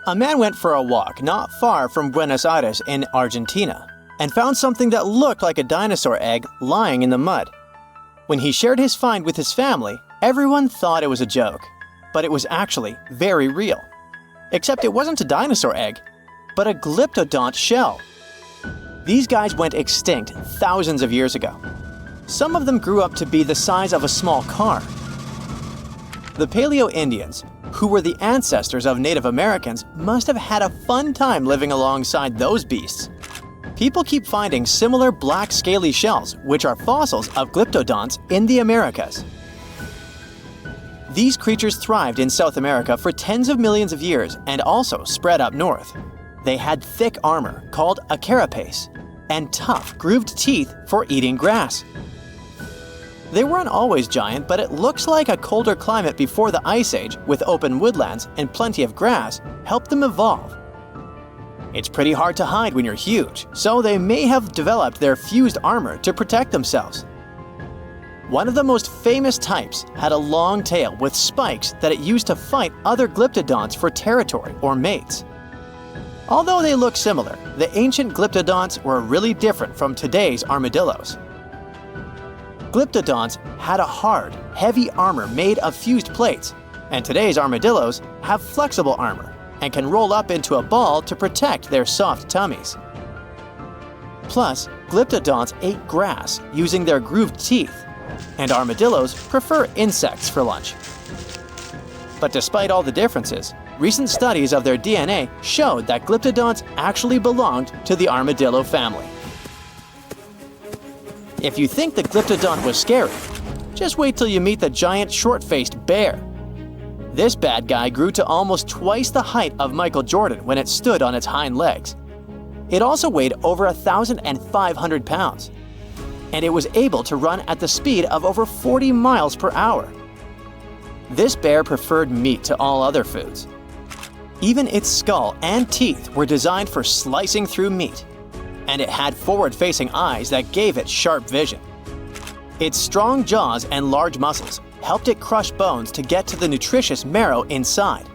A man went for a walk not far from Buenos Aires in Argentina and found something that looked like a dinosaur egg lying in the mud. When he shared his find with his family, everyone thought it was a joke, but it was actually very real. Except it wasn't a dinosaur egg, but a glyptodont shell. These guys went extinct thousands of years ago. Some of them grew up to be the size of a small car. The Paleo-Indians, who were the ancestors of Native Americans, must have had a fun time living alongside those beasts. People keep finding similar black scaly shells, which are fossils of glyptodonts in the Americas. These creatures thrived in South America for tens of millions of years and also spread up north. They had thick armor, called a carapace, and tough, grooved teeth for eating grass. They weren't always giant, but it looks like a colder climate before the Ice Age, with open woodlands and plenty of grass, helped them evolve. It's pretty hard to hide when you're huge, so they may have developed their fused armor to protect themselves. One of the most famous types had a long tail with spikes that it used to fight other glyptodonts for territory or mates. Although they look similar, the ancient glyptodonts were really different from today's armadillos. Glyptodonts had a hard, heavy armor made of fused plates, and today's armadillos have flexible armor and can roll up into a ball to protect their soft tummies. Plus, glyptodonts ate grass using their grooved teeth, and armadillos prefer insects for lunch. But despite all the differences, recent studies of their DNA showed that glyptodonts actually belonged to the armadillo family. If you think the glyptodont was scary, just wait till you meet the giant short-faced bear. This bad guy grew to almost twice the height of Michael Jordan when it stood on its hind legs. It also weighed over 1,500 pounds, and it was able to run at the speed of over 40 miles per hour. This bear preferred meat to all other foods. Even its skull and teeth were designed for slicing through meat, and it had forward-facing eyes that gave it sharp vision. Its strong jaws and large muscles helped it crush bones to get to the nutritious marrow inside.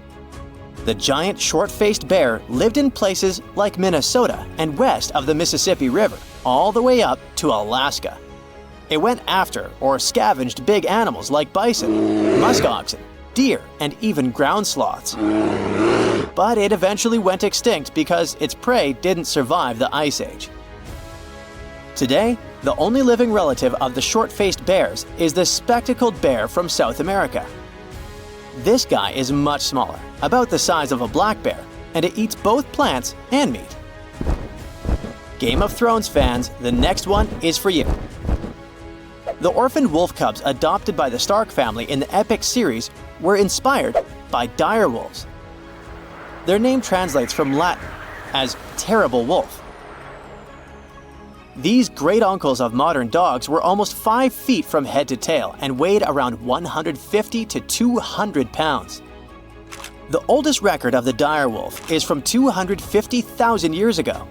The giant short-faced bear lived in places like Minnesota and west of the Mississippi River, all the way up to Alaska. It went after or scavenged big animals like bison, musk oxen, deer, and even ground sloths. But it eventually went extinct because its prey didn't survive the Ice Age. Today, the only living relative of the short-faced bears is the spectacled bear from South America. This guy is much smaller, about the size of a black bear, and it eats both plants and meat. Game of Thrones fans, the next one is for you. The orphaned wolf cubs adopted by the Stark family in the epic series were inspired by dire wolves. Their name translates from Latin as terrible wolf. These great uncles of modern dogs were almost 5 feet from head to tail and weighed around 150 to 200 pounds. The oldest record of the dire wolf is from 250,000 years ago.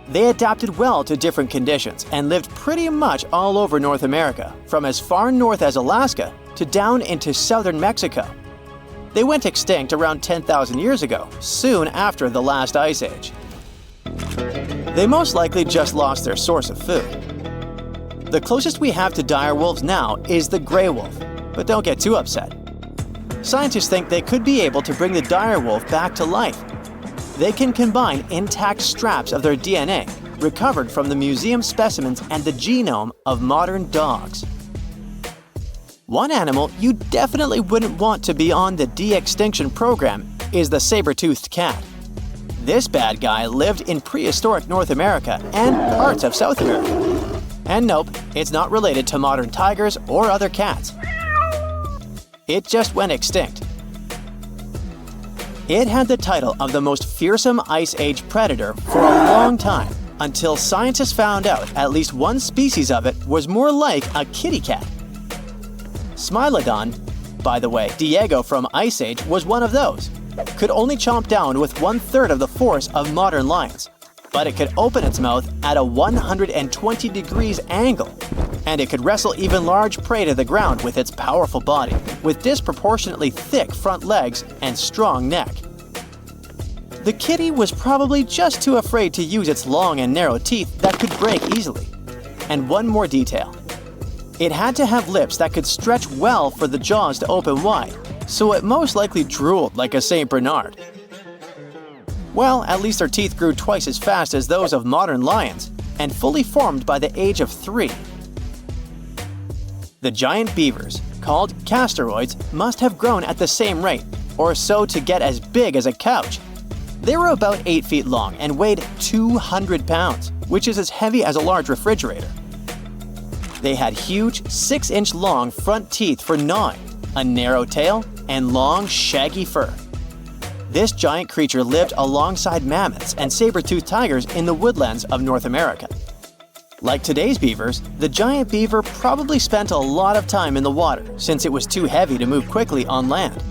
They adapted well to different conditions and lived pretty much all over North America, from as far north as Alaska to down into southern Mexico. They went extinct around 10,000 years ago, soon after the last Ice Age. They most likely just lost their source of food. The closest we have to dire wolves now is the gray wolf, but don't get too upset. Scientists think they could be able to bring the dire wolf back to life. They can combine intact straps of their DNA, recovered from the museum specimens and the genome of modern dogs. One animal you definitely wouldn't want to be on the de-extinction program is the saber-toothed cat. This bad guy lived in prehistoric North America and parts of South America. And nope, it's not related to modern tigers or other cats. It just went extinct. It had the title of the most fearsome Ice Age predator for a long time, until scientists found out at least one species of it was more like a kitty cat. Smilodon, by the way, Diego from Ice Age was one of those, could only chomp down with 1/3 of the force of modern lions, but it could open its mouth at a 120 degrees angle, and it could wrestle even large prey to the ground with its powerful body, with disproportionately thick front legs and strong neck. The kitty was probably just too afraid to use its long and narrow teeth that could break easily. And one more detail. It had to have lips that could stretch well for the jaws to open wide, so it most likely drooled like a St. Bernard. Well, at least their teeth grew twice as fast as those of modern lions, and fully formed by the age of 3. The giant beavers, called castoroids, must have grown at the same rate, or so to get as big as a couch. They were about 8 feet long and weighed 200 pounds, which is as heavy as a large refrigerator. They had huge 6-inch long front teeth for gnawing, a narrow tail, and long, shaggy fur. This giant creature lived alongside mammoths and saber-toothed tigers in the woodlands of North America. Like today's beavers, the giant beaver probably spent a lot of time in the water since it was too heavy to move quickly on land.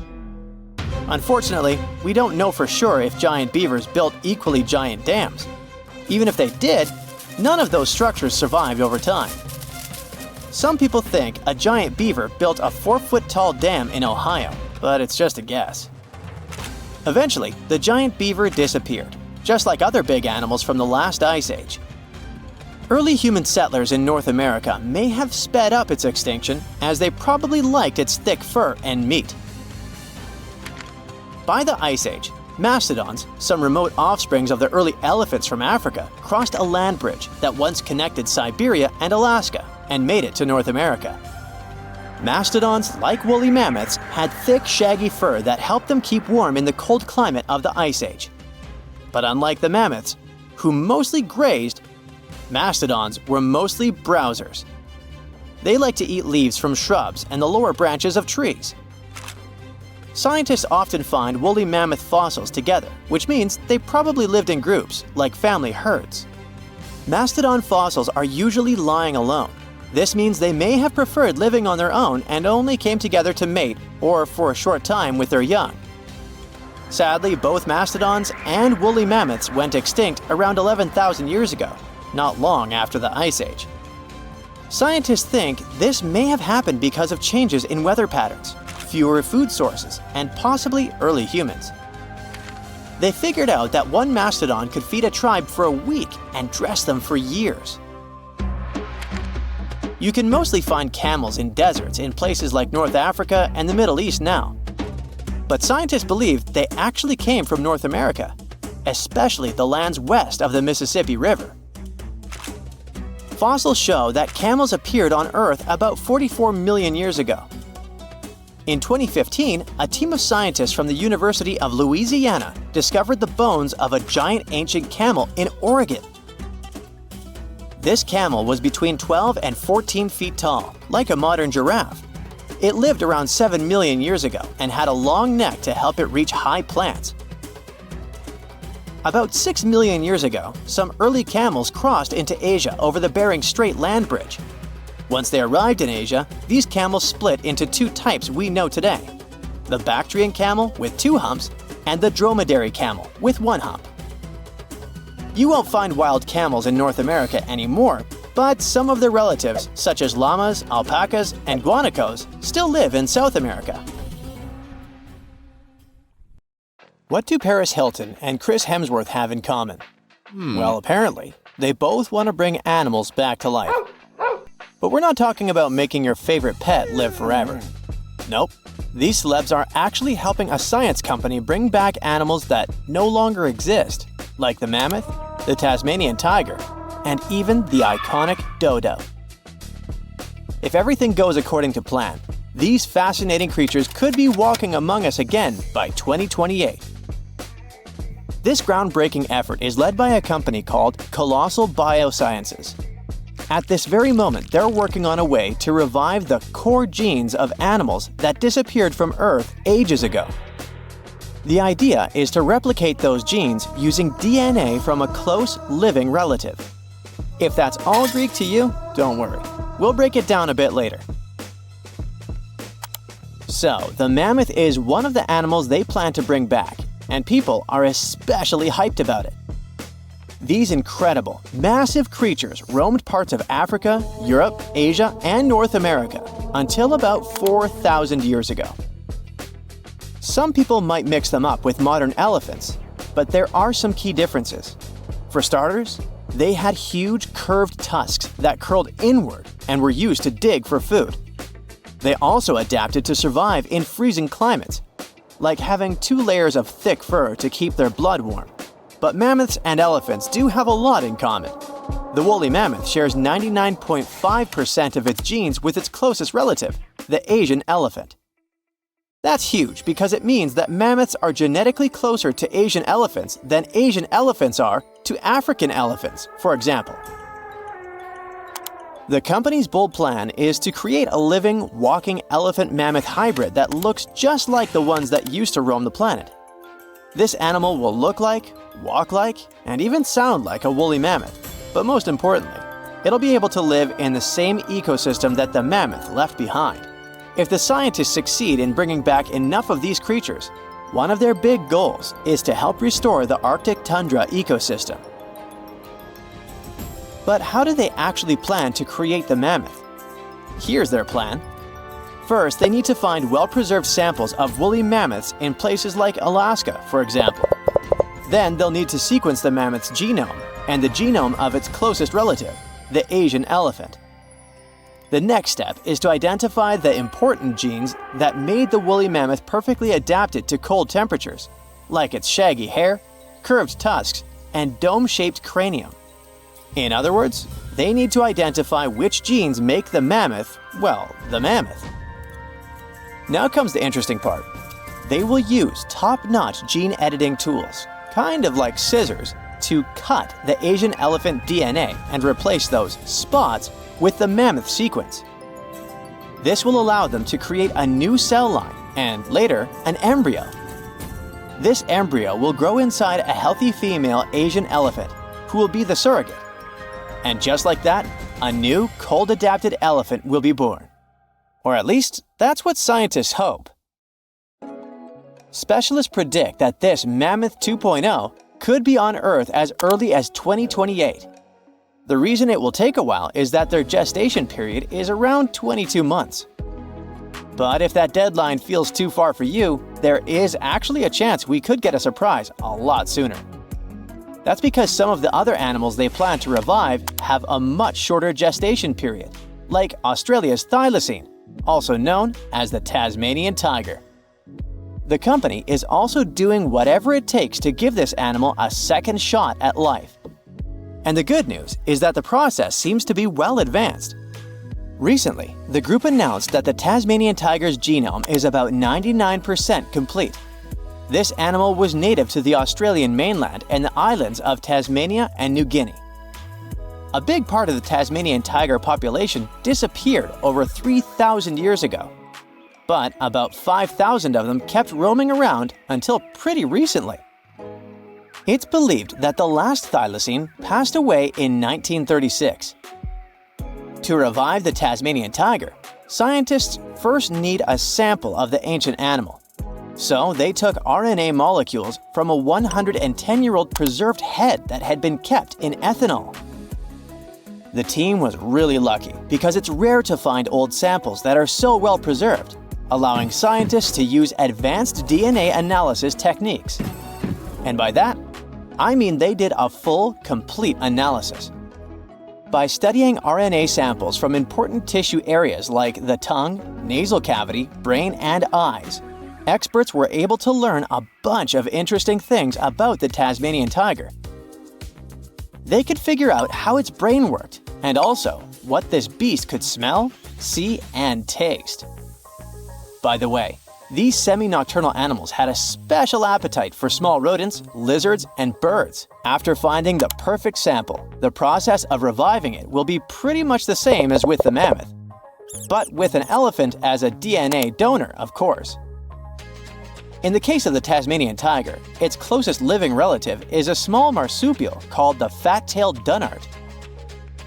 Unfortunately, we don't know for sure if giant beavers built equally giant dams. Even if they did, none of those structures survived over time. Some people think a giant beaver built a 4-foot-tall dam in Ohio, but it's just a guess. Eventually, the giant beaver disappeared, just like other big animals from the last ice age. Early human settlers in North America may have sped up its extinction, as they probably liked its thick fur and meat. By the Ice Age, mastodons, some remote offsprings of the early elephants from Africa, crossed a land bridge that once connected Siberia and Alaska and made it to North America. Mastodons, like woolly mammoths, had thick, shaggy fur that helped them keep warm in the cold climate of the Ice Age. But unlike the mammoths, who mostly grazed, mastodons were mostly browsers. They like to eat leaves from shrubs and the lower branches of trees. Scientists often find woolly mammoth fossils together, which means they probably lived in groups, like family herds. Mastodon fossils are usually lying alone. This means they may have preferred living on their own and only came together to mate or for a short time with their young. Sadly, both mastodons and woolly mammoths went extinct around 11,000 years ago, not long after the Ice Age. Scientists think this may have happened because of changes in weather patterns, fewer food sources, and possibly early humans. They figured out that one mastodon could feed a tribe for a week and dress them for years. You can mostly find camels in deserts in places like North Africa and the Middle East now. But scientists believe they actually came from North America, especially the lands west of the Mississippi River. Fossils show that camels appeared on Earth about 44 million years ago. In 2015, a team of scientists from the University of Louisiana discovered the bones of a giant ancient camel in Oregon. This camel was between 12 and 14 feet tall, like a modern giraffe. It lived around 7 million years ago and had a long neck to help it reach high plants. About 6 million years ago, some early camels crossed into Asia over the Bering Strait land bridge. Once they arrived in Asia, these camels split into 2 types we know today: the Bactrian camel with 2 humps and the dromedary camel with 1 hump. You won't find wild camels in North America anymore, but some of their relatives, such as llamas, alpacas, and guanacos, still live in South America. What do Paris Hilton and Chris Hemsworth have in common? Well, apparently, they both want to bring animals back to life. But we're not talking about making your favorite pet live forever. Nope. These celebs are actually helping a science company bring back animals that no longer exist, like the mammoth, the Tasmanian tiger, and even the iconic dodo. If everything goes according to plan, these fascinating creatures could be walking among us again by 2028. This groundbreaking effort is led by a company called Colossal Biosciences. At this very moment, they're working on a way to revive the core genes of animals that disappeared from Earth ages ago. The idea is to replicate those genes using DNA from a close, living relative. If that's all Greek to you, don't worry. We'll break it down a bit later. So, the mammoth is one of the animals they plan to bring back, and people are especially hyped about it. These incredible, massive creatures roamed parts of Africa, Europe, Asia, and North America until about 4,000 years ago. Some people might mix them up with modern elephants, but there are some key differences. For starters, they had huge curved tusks that curled inward and were used to dig for food. They also adapted to survive in freezing climates, like having 2 layers of thick fur to keep their blood warm. But mammoths and elephants do have a lot in common. The woolly mammoth shares 99.5% of its genes with its closest relative, the Asian elephant. That's huge because it means that mammoths are genetically closer to Asian elephants than Asian elephants are to African elephants, for example. The company's bold plan is to create a living, walking elephant-mammoth hybrid that looks just like the ones that used to roam the planet. This animal will look like, walk like, and even sound like a woolly mammoth, but most importantly, it'll be able to live in the same ecosystem that the mammoth left behind. If the scientists succeed in bringing back enough of these creatures, one of their big goals is to help restore the Arctic tundra ecosystem. But how do they actually plan to create the mammoth? Here's their plan. First, they need to find well-preserved samples of woolly mammoths in places like Alaska, for example. Then they'll need to sequence the mammoth's genome and the genome of its closest relative, the Asian elephant. The next step is to identify the important genes that made the woolly mammoth perfectly adapted to cold temperatures, like its shaggy hair, curved tusks, and dome-shaped cranium. In other words, they need to identify which genes make the mammoth, well, the mammoth. Now comes the interesting part. They will use top-notch gene editing tools, kind of like scissors, to cut the Asian elephant DNA and replace those spots with the mammoth sequence. This will allow them to create a new cell line and, later, an embryo. This embryo will grow inside a healthy female Asian elephant, who will be the surrogate. And just like that, a new, cold-adapted elephant will be born. Or at least, that's what scientists hope. Specialists predict that this Mammoth 2.0 could be on Earth as early as 2028. The reason it will take a while is that their gestation period is around 22 months. But if that deadline feels too far for you, there is actually a chance we could get a surprise a lot sooner. That's because some of the other animals they plan to revive have a much shorter gestation period, like Australia's thylacine, also known as the Tasmanian tiger. The company is also doing whatever it takes to give this animal a second shot at life. And the good news is that the process seems to be well advanced. Recently, the group announced that the Tasmanian tiger's genome is about 99% complete. This animal was native to the Australian mainland and the islands of Tasmania and New Guinea. A big part of the Tasmanian tiger population disappeared over 3,000 years ago. But about 5,000 of them kept roaming around until pretty recently. It's believed that the last thylacine passed away in 1936. To revive the Tasmanian tiger, scientists first need a sample of the ancient animal. So they took RNA molecules from a 110-year-old preserved head that had been kept in ethanol. The team was really lucky because it's rare to find old samples that are so well preserved, allowing scientists to use advanced DNA analysis techniques. And by that, I mean they did a full, complete analysis. By studying RNA samples from important tissue areas like the tongue, nasal cavity, brain, and eyes, experts were able to learn a bunch of interesting things about the Tasmanian tiger. They could figure out how its brain worked, and also what this beast could smell, see, and taste. By the way, these semi-nocturnal animals had a special appetite for small rodents, lizards, and birds. After finding the perfect sample, the process of reviving it will be pretty much the same as with the mammoth, but with an elephant as a DNA donor, of course. In the case of the Tasmanian tiger, its closest living relative is a small marsupial called the fat-tailed dunnart.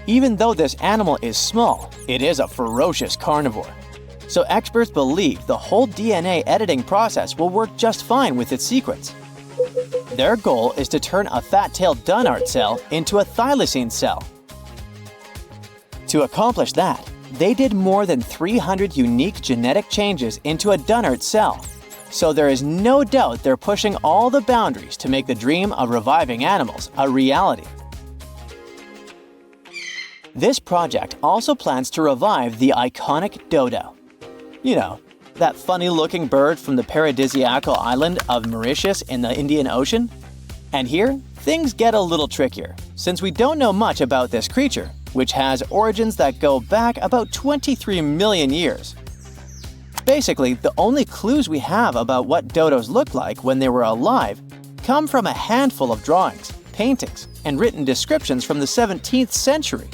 Even though this animal is small, it is a ferocious carnivore. So experts believe the whole DNA editing process will work just fine with its sequence. Their goal is to turn a fat-tailed dunnart cell into a thylacine cell. To accomplish that, they did more than 300 unique genetic changes into a dunnart cell. So there is no doubt they're pushing all the boundaries to make the dream of reviving animals a reality. This project also plans to revive the iconic dodo. You know, that funny-looking bird from the paradisiacal island of Mauritius in the Indian Ocean? And here, things get a little trickier, since we don't know much about this creature, which has origins that go back about 23 million years. Basically, the only clues we have about what dodos looked like when they were alive come from a handful of drawings, paintings, and written descriptions from the 17th century.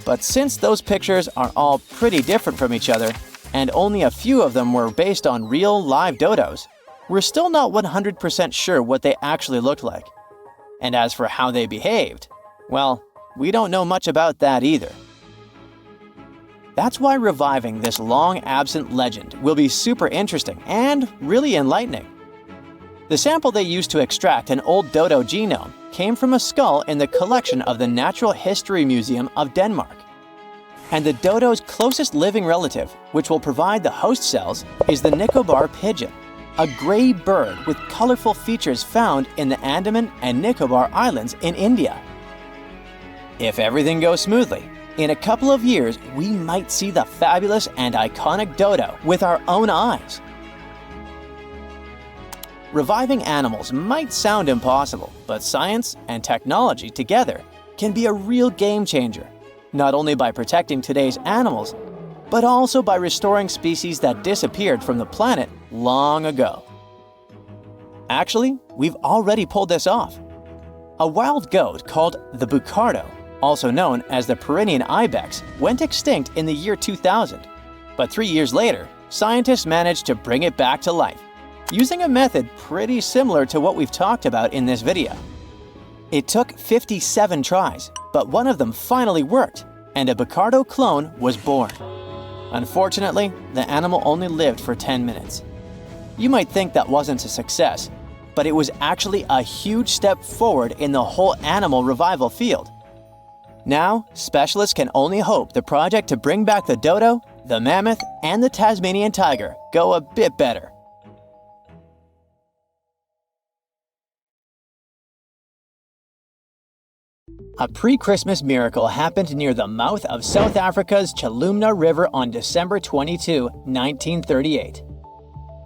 But since those pictures are all pretty different from each other, and only a few of them were based on real live dodos, we're still not 100% sure what they actually looked like. And as for how they behaved, well, we don't know much about that either. That's why reviving this long-absent legend will be super interesting and really enlightening. The sample they used to extract an old dodo genome came from a skull in the collection of the Natural History Museum of Denmark. And the dodo's closest living relative, which will provide the host cells, is the Nicobar pigeon, a gray bird with colorful features found in the Andaman and Nicobar Islands in India. If everything goes smoothly, in a couple of years, we might see the fabulous and iconic dodo with our own eyes. Reviving animals might sound impossible, but science and technology together can be a real game changer, not only by protecting today's animals, but also by restoring species that disappeared from the planet long ago. Actually, we've already pulled this off. A wild goat called the bucardo, also known as the Pyrenean ibex, went extinct in the year 2000. But 3 years later, scientists managed to bring it back to life, using a method pretty similar to what we've talked about in this video. It took 57 tries, but one of them finally worked, and a bucardo clone was born. Unfortunately, the animal only lived for 10 minutes. You might think that wasn't a success, but it was actually a huge step forward in the whole animal revival field. Now, specialists can only hope the project to bring back the dodo, the mammoth, and the Tasmanian tiger go a bit better. A pre-Christmas miracle happened near the mouth of South Africa's Chalumna River on December 22, 1938.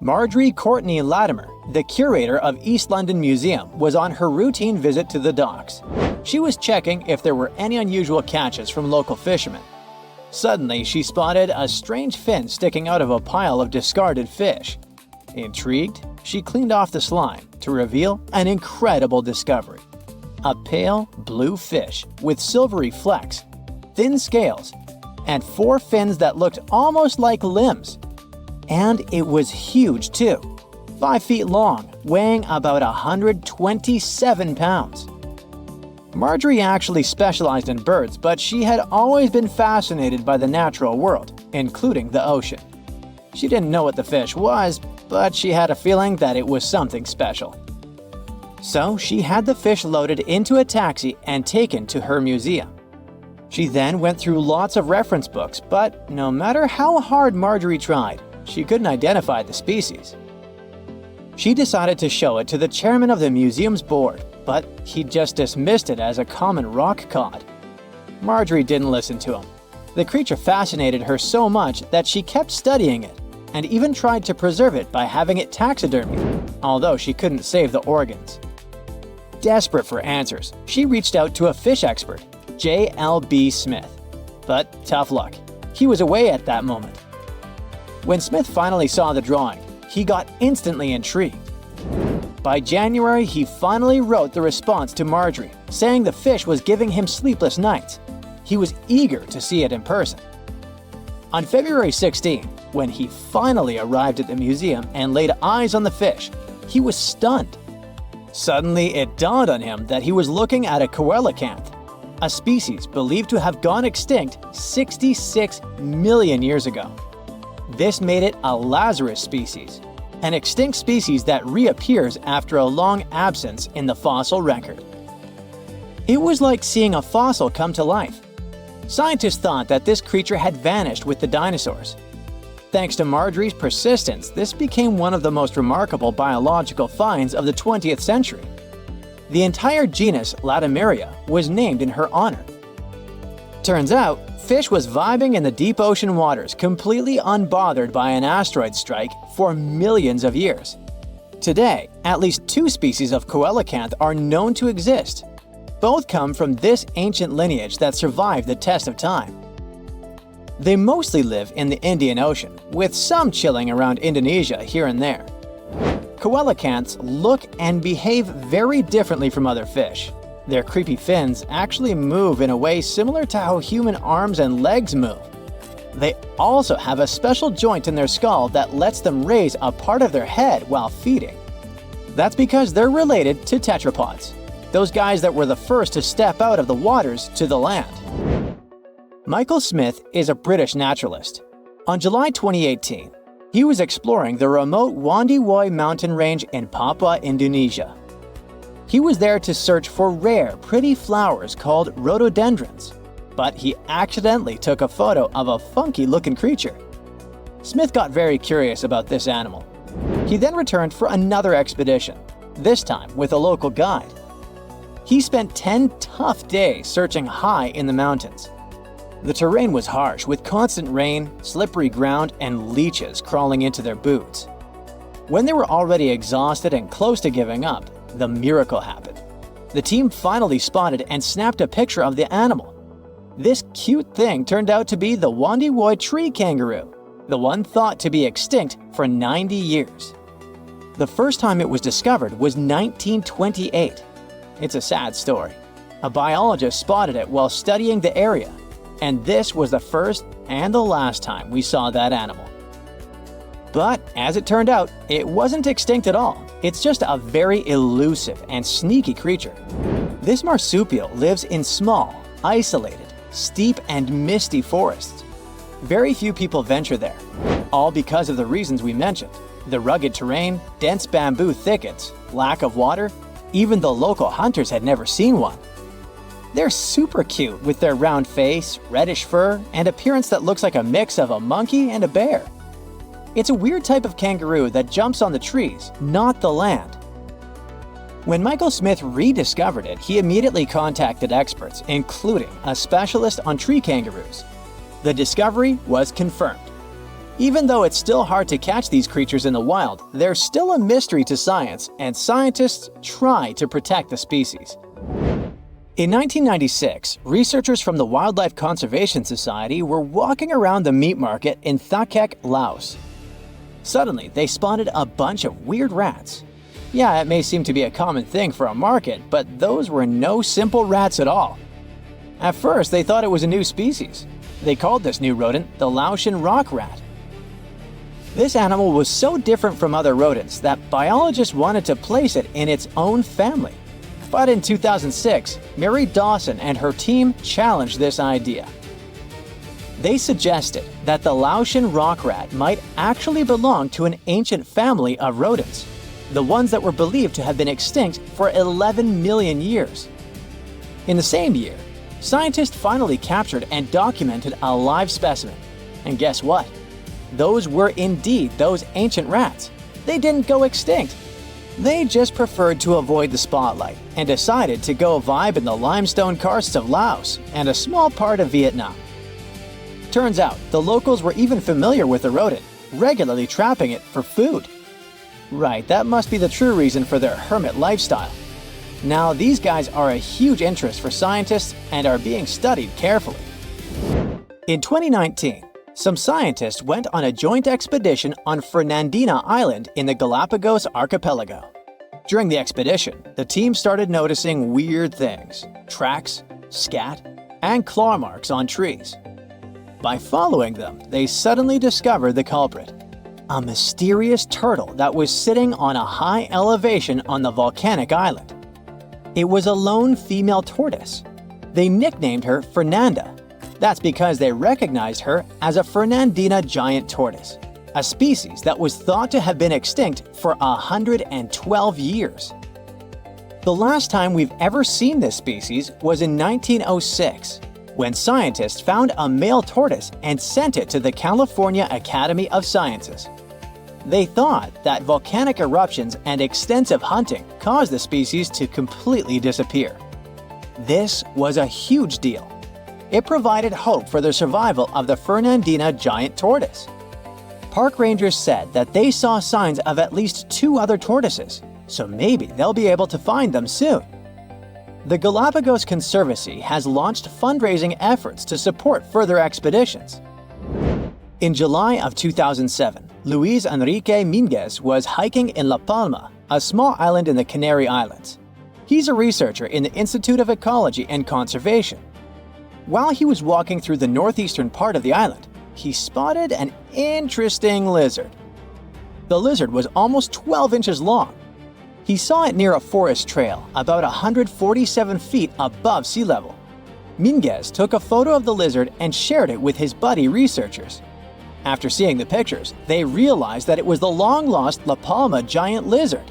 Marjorie Courtney Latimer, the curator of East London Museum, was on her routine visit to the docks. She was checking if there were any unusual catches from local fishermen. Suddenly, she spotted a strange fin sticking out of a pile of discarded fish. Intrigued, she cleaned off the slime to reveal an incredible discovery. A pale blue fish with silvery flecks, thin scales, and 4 fins that looked almost like limbs. And it was huge too, 5 feet long, weighing about 127 pounds. Marjorie actually specialized in birds, but she had always been fascinated by the natural world, including the ocean. She didn't know what the fish was, but she had a feeling that it was something special. So she had the fish loaded into a taxi and taken to her museum. She then went through lots of reference books, but no matter how hard Marjorie tried, she couldn't identify the species. She decided to show it to the chairman of the museum's board, but he just dismissed it as a common rock cod. Marjorie didn't listen to him. The creature fascinated her so much that she kept studying it, and even tried to preserve it by having it taxidermied, although she couldn't save the organs. Desperate for answers, she reached out to a fish expert, J.L.B. Smith. But tough luck, he was away at that moment. When Smith finally saw the drawing, he got instantly intrigued. By January, he finally wrote the response to Marjorie, saying the fish was giving him sleepless nights. He was eager to see it in person. On February 16, when he finally arrived at the museum and laid eyes on the fish, he was stunned. Suddenly, it dawned on him that he was looking at a coelacanth, a species believed to have gone extinct 66 million years ago. This made it a Lazarus species, an extinct species that reappears after a long absence in the fossil record. It was like seeing a fossil come to life. Scientists thought that this creature had vanished with the dinosaurs. Thanks to Marjorie's persistence, this became one of the most remarkable biological finds of the 20th century. The entire genus Latimeria was named in her honor. Turns out, fish was vibing in the deep ocean waters, completely unbothered by an asteroid strike for millions of years. Today, at least 2 species of coelacanth are known to exist. Both come from this ancient lineage that survived the test of time. They mostly live in the Indian Ocean, with some chilling around Indonesia here and there. Coelacanths look and behave very differently from other fish. Their creepy fins actually move in a way similar to how human arms and legs move. They also have a special joint in their skull that lets them raise a part of their head while feeding. That's because they're related to tetrapods, those guys that were the first to step out of the waters to the land. Michael Smith is a British naturalist. On July 2018, he was exploring the remote Wandiwoi mountain range in Papua, Indonesia. He was there to search for rare, pretty flowers called rhododendrons, but he accidentally took a photo of a funky-looking creature. Smith got very curious about this animal. He then returned for another expedition, this time with a local guide. He spent 10 tough days searching high in the mountains. The terrain was harsh, with constant rain, slippery ground, and leeches crawling into their boots. When they were already exhausted and close to giving up, the miracle happened. The team finally spotted and snapped a picture of the animal. This cute thing turned out to be the Wandiwoi tree kangaroo, the one thought to be extinct for 90 years. The first time it was discovered was 1928. It's a sad story. A biologist spotted it while studying the area, and this was the first and the last time we saw that animal. But as it turned out, it wasn't extinct at all. It's just a very elusive and sneaky creature. This marsupial lives in small, isolated, steep and misty forests. Very few people venture there, all because of the reasons we mentioned: the rugged terrain, dense bamboo thickets, lack of water. Even the local hunters had never seen one. They're super cute with their round face, reddish fur, and appearance that looks like a mix of a monkey and a bear. It's a weird type of kangaroo that jumps on the trees, not the land. When Michael Smith rediscovered it, he immediately contacted experts, including a specialist on tree kangaroos. The discovery was confirmed. Even though it's still hard to catch these creatures in the wild, they're still a mystery to science, and scientists try to protect the species. In 1996, researchers from the Wildlife Conservation Society were walking around the meat market in Takahe, Laos. Suddenly, they spotted a bunch of weird rats. Yeah, it may seem to be a common thing for a market, but those were no simple rats at all. At first, they thought it was a new species. They called this new rodent the Laotian rock rat. This animal was so different from other rodents that biologists wanted to place it in its own family. But in 2006, Mary Dawson and her team challenged this idea. They suggested that the Laotian rock rat might actually belong to an ancient family of rodents, the ones that were believed to have been extinct for 11 million years. In the same year, scientists finally captured and documented a live specimen. And guess what? Those were indeed those ancient rats. They didn't go extinct. They just preferred to avoid the spotlight and decided to go vibe in the limestone karsts of Laos and a small part of Vietnam. Turns out, the locals were even familiar with the rodent, regularly trapping it for food. Right, that must be the true reason for their hermit lifestyle. Now, these guys are a huge interest for scientists and are being studied carefully. In 2019, some scientists went on a joint expedition on Fernandina Island in the Galapagos archipelago. During the expedition, the team started noticing weird things: tracks, scat, and claw marks on trees. By following them, they suddenly discovered the culprit: a mysterious turtle that was sitting on a high elevation on the volcanic island. It was a lone female tortoise. They nicknamed her Fernanda. That's because they recognized her as a Fernandina giant tortoise, a species that was thought to have been extinct for 112 years. The last time we've ever seen this species was in 1906. when scientists found a male tortoise and sent it to the California Academy of Sciences. They thought that volcanic eruptions and extensive hunting caused the species to completely disappear. This was a huge deal. It provided hope for the survival of the Fernandina giant tortoise. Park rangers said that they saw signs of at least 2 other tortoises, so maybe they'll be able to find them soon. The Galapagos Conservancy has launched fundraising efforts to support further expeditions. In July of 2007, Luis Enrique Minguez was hiking in La Palma, a small island in the Canary Islands. He's a researcher in the Institute of Ecology and Conservation. While he was walking through the northeastern part of the island, he spotted an interesting lizard. The lizard was almost 12 inches long. He saw it near a forest trail, about 147 feet above sea level. Minguez took a photo of the lizard and shared it with his buddy researchers. After seeing the pictures, they realized that it was the long-lost La Palma giant lizard.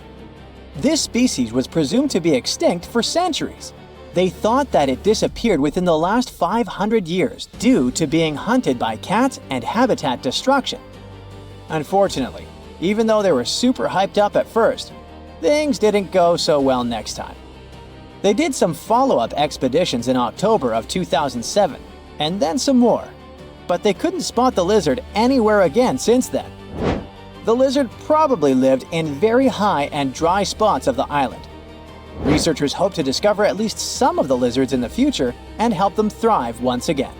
This species was presumed to be extinct for centuries. They thought that it disappeared within the last 500 years due to being hunted by cats and habitat destruction. Unfortunately, even though they were super hyped up at first, things didn't go so well next time. They did some follow-up expeditions in October of 2007, and then some more, but they couldn't spot the lizard anywhere again since then. The lizard probably lived in very high and dry spots of the island. Researchers hope to discover at least some of the lizards in the future and help them thrive once again.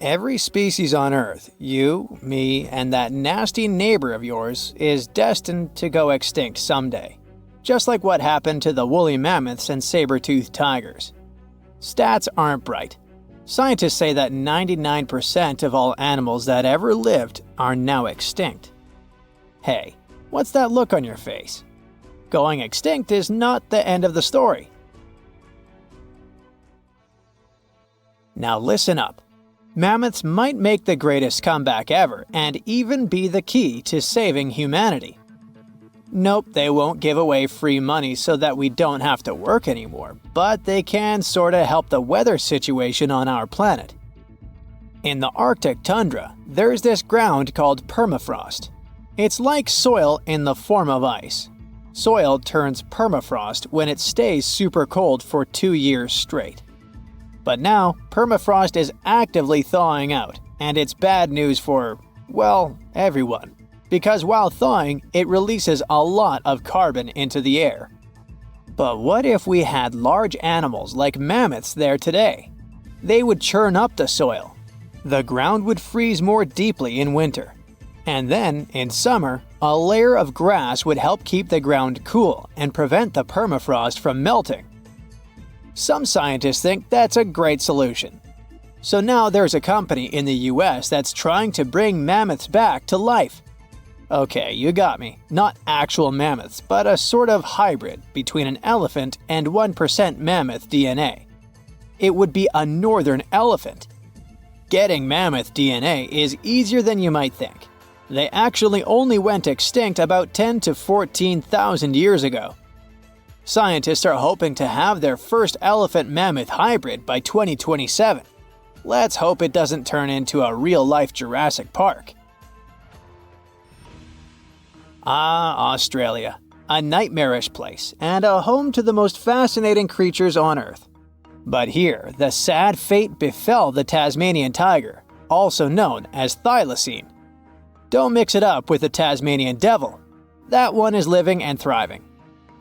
Every species on Earth, you, me, and that nasty neighbor of yours, is destined to go extinct someday. Just like what happened to the woolly mammoths and saber-toothed tigers. Stats aren't bright. Scientists say that 99% of all animals that ever lived are now extinct. Hey, what's that look on your face? Going extinct is not the end of the story. Now listen up. Mammoths might make the greatest comeback ever and even be the key to saving humanity. Nope, they won't give away free money so that we don't have to work anymore, but they can sorta help the weather situation on our planet. In the Arctic tundra, there's this ground called permafrost. It's like soil in the form of ice. Soil turns permafrost when it stays super cold for 2 years straight. But now, permafrost is actively thawing out, and it's bad news for, well, everyone. Because while thawing, it releases a lot of carbon into the air. But what if we had large animals like mammoths there today? They would churn up the soil. The ground would freeze more deeply in winter. And then, in summer, a layer of grass would help keep the ground cool and prevent the permafrost from melting. Some scientists think that's a great solution. So now there's a company in the US that's trying to bring mammoths back to life. Okay, you got me. Not actual mammoths, but a sort of hybrid between an elephant and 1% mammoth DNA. It would be a northern elephant. Getting mammoth DNA is easier than you might think. They actually only went extinct about 10 to 14,000 years ago. Scientists are hoping to have their first elephant-mammoth hybrid by 2027. Let's hope it doesn't turn into a real-life Jurassic Park. Ah, Australia. A nightmarish place and a home to the most fascinating creatures on Earth. But here, the sad fate befell the Tasmanian tiger, also known as thylacine. Don't mix it up with the Tasmanian devil. That one is living and thriving.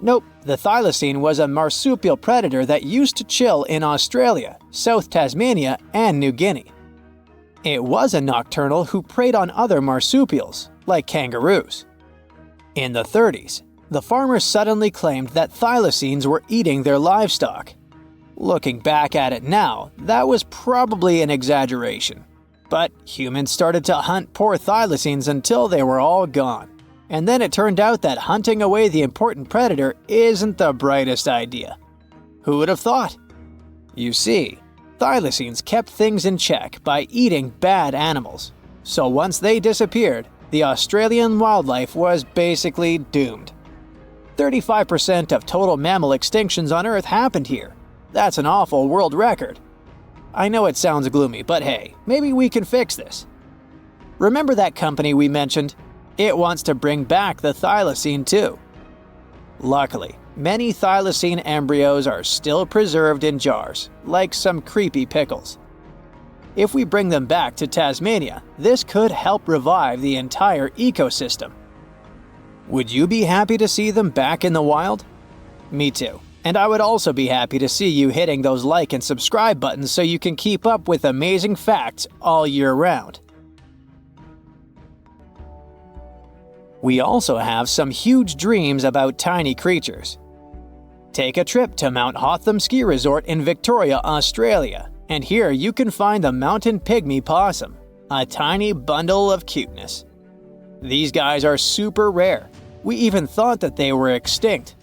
Nope, the thylacine was a marsupial predator that used to chill in Australia, South Tasmania, and New Guinea. It was a nocturnal who preyed on other marsupials, like kangaroos. In the 30s, the farmers suddenly claimed that thylacines were eating their livestock. Looking back at it now, that was probably an exaggeration. But humans started to hunt poor thylacines until they were all gone. And then it turned out that hunting away the important predator isn't the brightest idea. Who would have thought? You see, thylacines kept things in check by eating bad animals. So once they disappeared, the Australian wildlife was basically doomed. 35% of total mammal extinctions on Earth happened here. That's an awful world record. I know it sounds gloomy, but hey, maybe we can fix this. Remember that company we mentioned? It wants to bring back the thylacine too. Luckily, many thylacine embryos are still preserved in jars, like some creepy pickles. If we bring them back to Tasmania, this could help revive the entire ecosystem. Would you be happy to see them back in the wild? Me too. And I would also be happy to see you hitting those like and subscribe buttons so you can keep up with amazing facts all year round. We also have some huge dreams about tiny creatures. Take a trip to Mount Hotham Ski Resort in Victoria, Australia, and here you can find the mountain pygmy possum, a tiny bundle of cuteness. These guys are super rare. We even thought that they were extinct.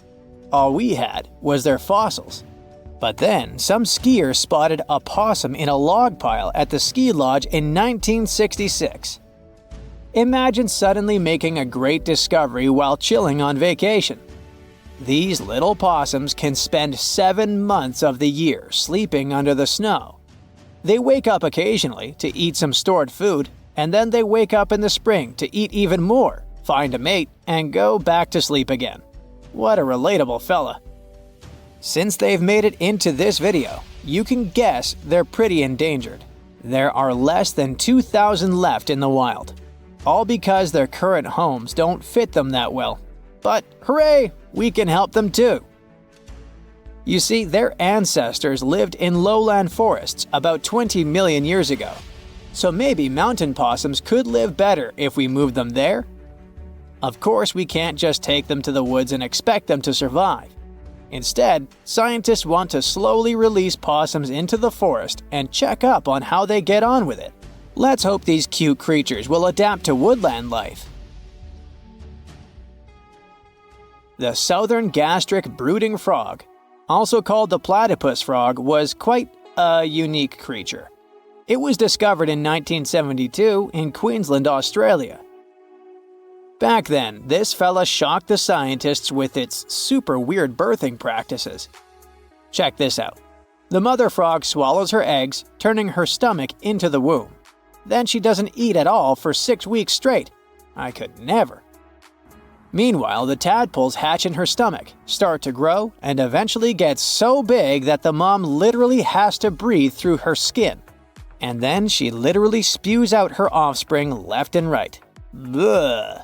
All we had was their fossils. But then, some skiers spotted a possum in a log pile at the ski lodge in 1966. Imagine suddenly making a great discovery while chilling on vacation. These little possums can spend 7 months of the year sleeping under the snow. They wake up occasionally to eat some stored food, and then they wake up in the spring to eat even more, find a mate, and go back to sleep again. What a relatable fella. Since they've made it into this video, you can guess they're pretty endangered. There are less than 2,000 left in the wild, all because their current homes don't fit them that well. But hooray, we can help them too. You see, their ancestors lived in lowland forests about 20 million years ago. So maybe mountain possums could live better if we moved them there? Of course, we can't just take them to the woods and expect them to survive. Instead, scientists want to slowly release possums into the forest and check up on how they get on with it. Let's hope these cute creatures will adapt to woodland life. The southern gastric brooding frog, also called the platypus frog, was quite a unique creature. It was discovered in 1972 in Queensland, Australia. Back then, this fella shocked the scientists with its super weird birthing practices. Check this out. The mother frog swallows her eggs, turning her stomach into the womb. Then she doesn't eat at all for 6 weeks straight. I could never. Meanwhile, the tadpoles hatch in her stomach, start to grow, and eventually get so big that the mom literally has to breathe through her skin. And then she literally spews out her offspring left and right. Bleh.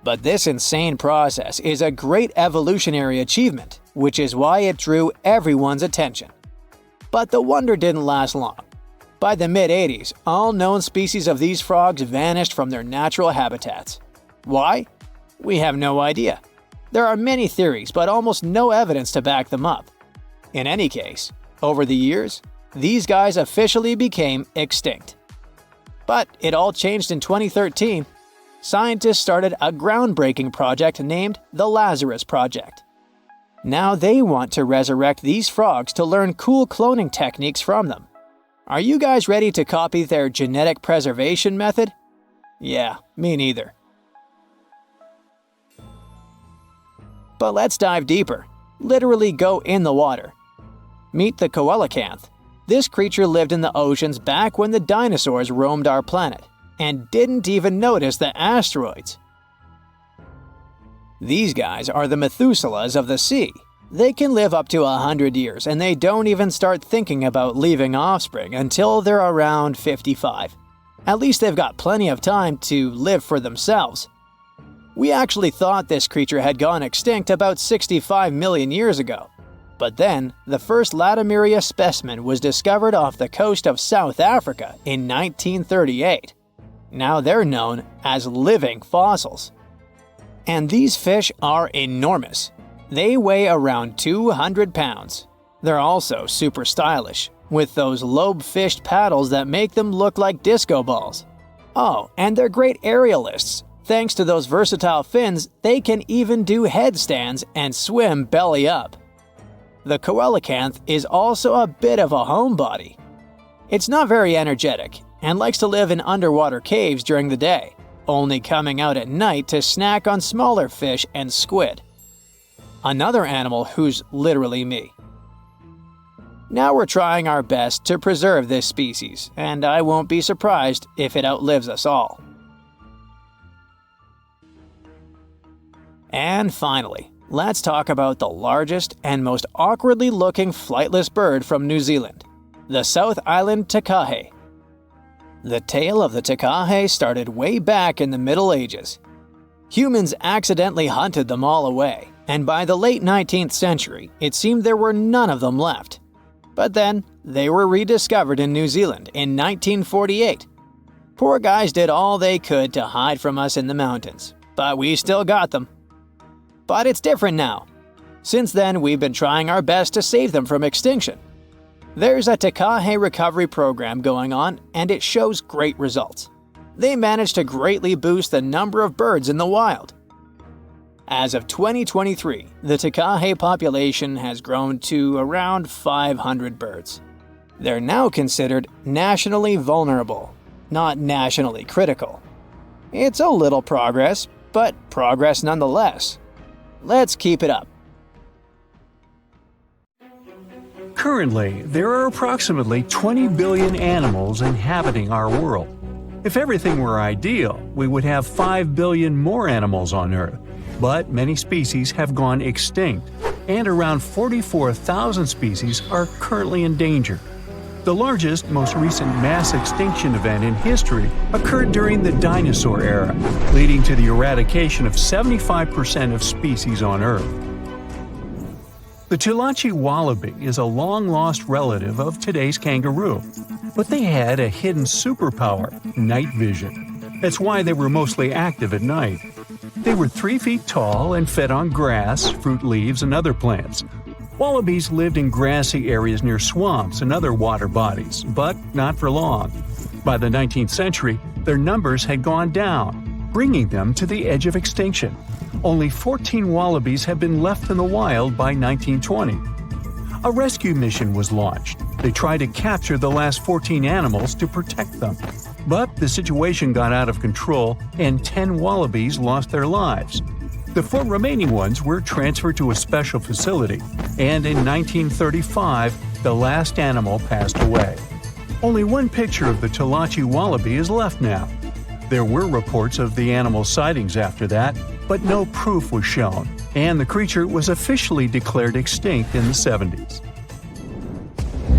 But this insane process is a great evolutionary achievement, which is why it drew everyone's attention. But the wonder didn't last long. By the mid-80s, all known species of these frogs vanished from their natural habitats. Why? We have no idea. There are many theories, but almost no evidence to back them up. In any case, over the years, these guys officially became extinct. But it all changed in 2013. Scientists started a groundbreaking project named the Lazarus Project. Now they want to resurrect these frogs to learn cool cloning techniques from them. Are you guys ready to copy their genetic preservation method? Yeah, me neither. But let's dive deeper. Literally go in the water. Meet the coelacanth. This creature lived in the oceans back when the dinosaurs roamed our planet, and didn't even notice the asteroids. These guys are the Methuselahs of the sea. They can live up to 100 years, and they don't even start thinking about leaving offspring until they're around 55. At least they've got plenty of time to live for themselves. We actually thought this creature had gone extinct about 65 million years ago. But then, the first Latimeria specimen was discovered off the coast of South Africa in 1938. Now they're known as living fossils. And these fish are enormous. They weigh around 200 pounds. They're also super stylish, with those lobe-fished paddles that make them look like disco balls. Oh, and they're great aerialists. Thanks to those versatile fins, they can even do headstands and swim belly up. The coelacanth is also a bit of a homebody. It's not very energetic and likes to live in underwater caves during the day, only coming out at night to snack on smaller fish and squid. Another animal who's literally me. Now we're trying our best to preserve this species, and I won't be surprised if it outlives us all. And finally, let's talk about the largest and most awkwardly looking flightless bird from New Zealand, the South Island Takahe. The tale of the Takahe started way back in the Middle Ages. Humans accidentally hunted them all away, and by the late 19th century, it seemed there were none of them left. But then, they were rediscovered in New Zealand in 1948. Poor guys did all they could to hide from us in the mountains, but we still got them. But it's different now. Since then, we've been trying our best to save them from extinction. There's a Takahe recovery program going on, and it shows great results. They managed to greatly boost the number of birds in the wild. As of 2023, the Takahe population has grown to around 500 birds. They're now considered nationally vulnerable, not nationally critical. It's a little progress, but progress nonetheless. Let's keep it up. Currently, there are approximately 20 billion animals inhabiting our world. If everything were ideal, we would have 5 billion more animals on Earth. But many species have gone extinct, and around 44,000 species are currently endangered. The largest, most recent mass extinction event in history occurred during the Dinosaur era, leading to the eradication of 75% of species on Earth. The Tulachi wallaby is a long-lost relative of today's kangaroo, but they had a hidden superpower, night vision. That's why they were mostly active at night. They were 3 feet tall and fed on grass, fruit leaves, and other plants. Wallabies lived in grassy areas near swamps and other water bodies, but not for long. By the 19th century, their numbers had gone down, bringing them to the edge of extinction. Only 14 wallabies had been left in the wild by 1920. A rescue mission was launched. They tried to capture the last 14 animals to protect them. But the situation got out of control and 10 wallabies lost their lives. The 4 remaining ones were transferred to a special facility, and in 1935, the last animal passed away. Only one picture of the Tulachi wallaby is left now. There were reports of the animal's sightings after that, but no proof was shown, and the creature was officially declared extinct in the 70s.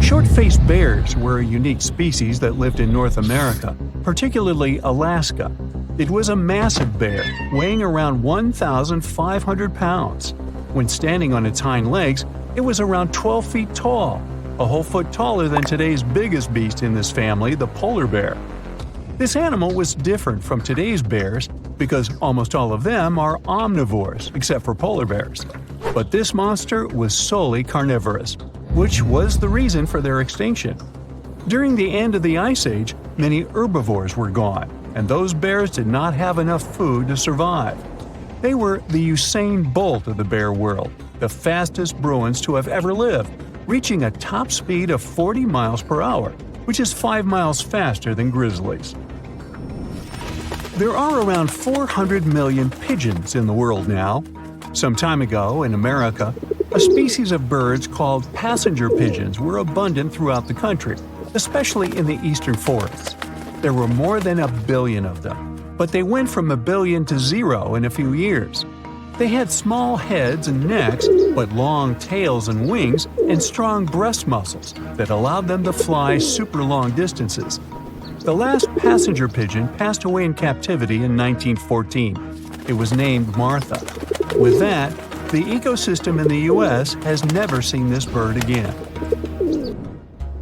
Short-faced bears were a unique species that lived in North America, particularly Alaska. It was a massive bear, weighing around 1,500 pounds. When standing on its hind legs, it was around 12 feet tall, a whole foot taller than today's biggest beast in this family, the polar bear. This animal was different from today's bears because almost all of them are omnivores, except for polar bears. But this monster was solely carnivorous, which was the reason for their extinction. During the end of the Ice Age, many herbivores were gone, and those bears did not have enough food to survive. They were the Usain Bolt of the bear world, the fastest Bruins to have ever lived, reaching a top speed of 40 miles per hour, which is 5 miles faster than grizzlies. There are around 400 million pigeons in the world now. Some time ago, in America, a species of birds called passenger pigeons were abundant throughout the country, especially in the eastern forests. There were more than 1 billion of them, but they went from 1 billion to 0 in a few years. They had small heads and necks, but long tails and wings and strong breast muscles that allowed them to fly super long distances. The last passenger pigeon passed away in captivity in 1914. It was named Martha. With that, the ecosystem in the U.S. has never seen this bird again.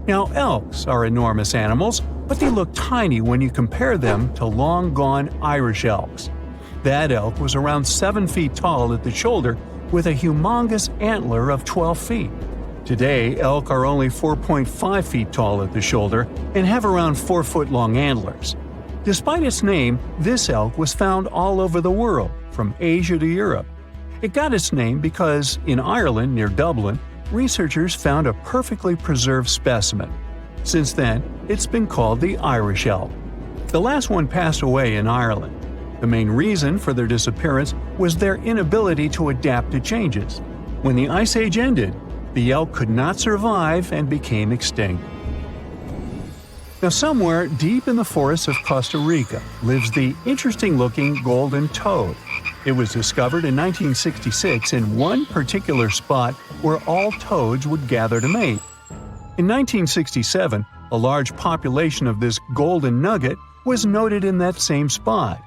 Now, elks are enormous animals, but they look tiny when you compare them to long-gone Irish elks. That elk was around 7 feet tall at the shoulder with a humongous antler of 12 feet. Today, elk are only 4.5 feet tall at the shoulder and have around 4-foot-long antlers. Despite its name, this elk was found all over the world, from Asia to Europe. It got its name because, in Ireland near Dublin, researchers found a perfectly preserved specimen. Since then, it's been called the Irish elk. The last one passed away in Ireland. The main reason for their disappearance was their inability to adapt to changes. When the Ice Age ended, The elk could not survive and became extinct. Now, somewhere deep in the forests of Costa Rica lives the interesting-looking golden toad. It was discovered in 1966 in one particular spot where all toads would gather to mate. In 1967, a large population of this golden nugget was noted in that same spot.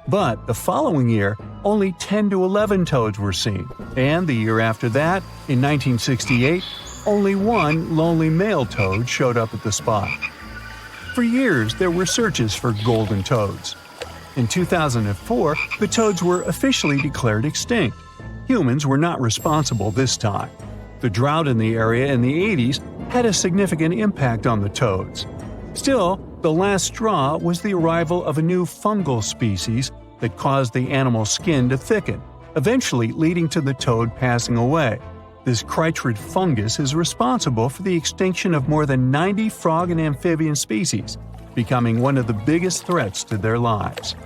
But the following year, only 10 to 11 toads were seen, and the year after that, in 1968, only one lonely male toad showed up at the spot. For years, there were searches for golden toads. In 2004, the toads were officially declared extinct. Humans were not responsible this time. The drought in the area in the 80s had a significant impact on the toads. Still, the last straw was the arrival of a new fungal species that caused the animal's skin to thicken, eventually leading to the toad passing away. This chytrid fungus is responsible for the extinction of more than 90 frog and amphibian species, becoming one of the biggest threats to their lives.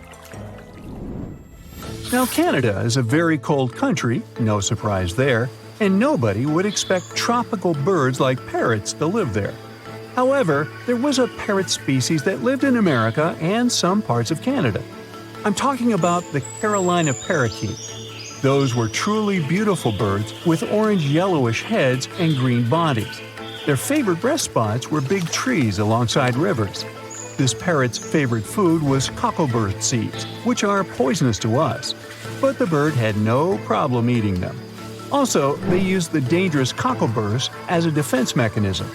Now, Canada is a very cold country, no surprise there, and nobody would expect tropical birds like parrots to live there. However, there was a parrot species that lived in America and some parts of Canada. I'm talking about the Carolina parakeet. Those were truly beautiful birds with orange-yellowish heads and green bodies. Their favorite rest spots were big trees alongside rivers. This parrot's favorite food was cocklebur seeds, which are poisonous to us, but the bird had no problem eating them. Also, they used the dangerous cockleburs as a defense mechanism.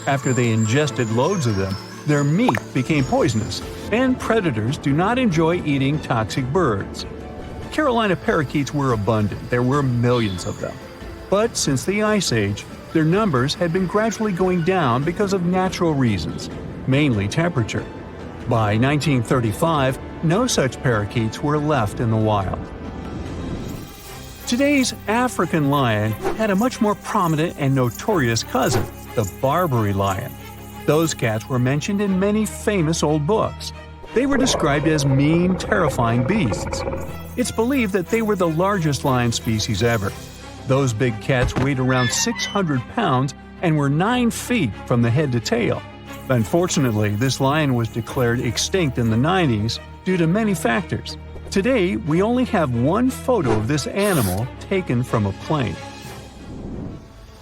After they ingested loads of them, their meat became poisonous, and predators do not enjoy eating toxic birds. Carolina parakeets were abundant, there were millions of them. But since the Ice Age, their numbers had been gradually going down because of natural reasons, mainly temperature. By 1935, no such parakeets were left in the wild. Today's African lion had a much more prominent and notorious cousin, the Barbary lion. Those cats were mentioned in many famous old books. They were described as mean, terrifying beasts. It's believed that they were the largest lion species ever. Those big cats weighed around 600 pounds and were 9 feet from the head to tail. Unfortunately, this lion was declared extinct in the 90s due to many factors. Today, we only have one photo of this animal taken from a plane.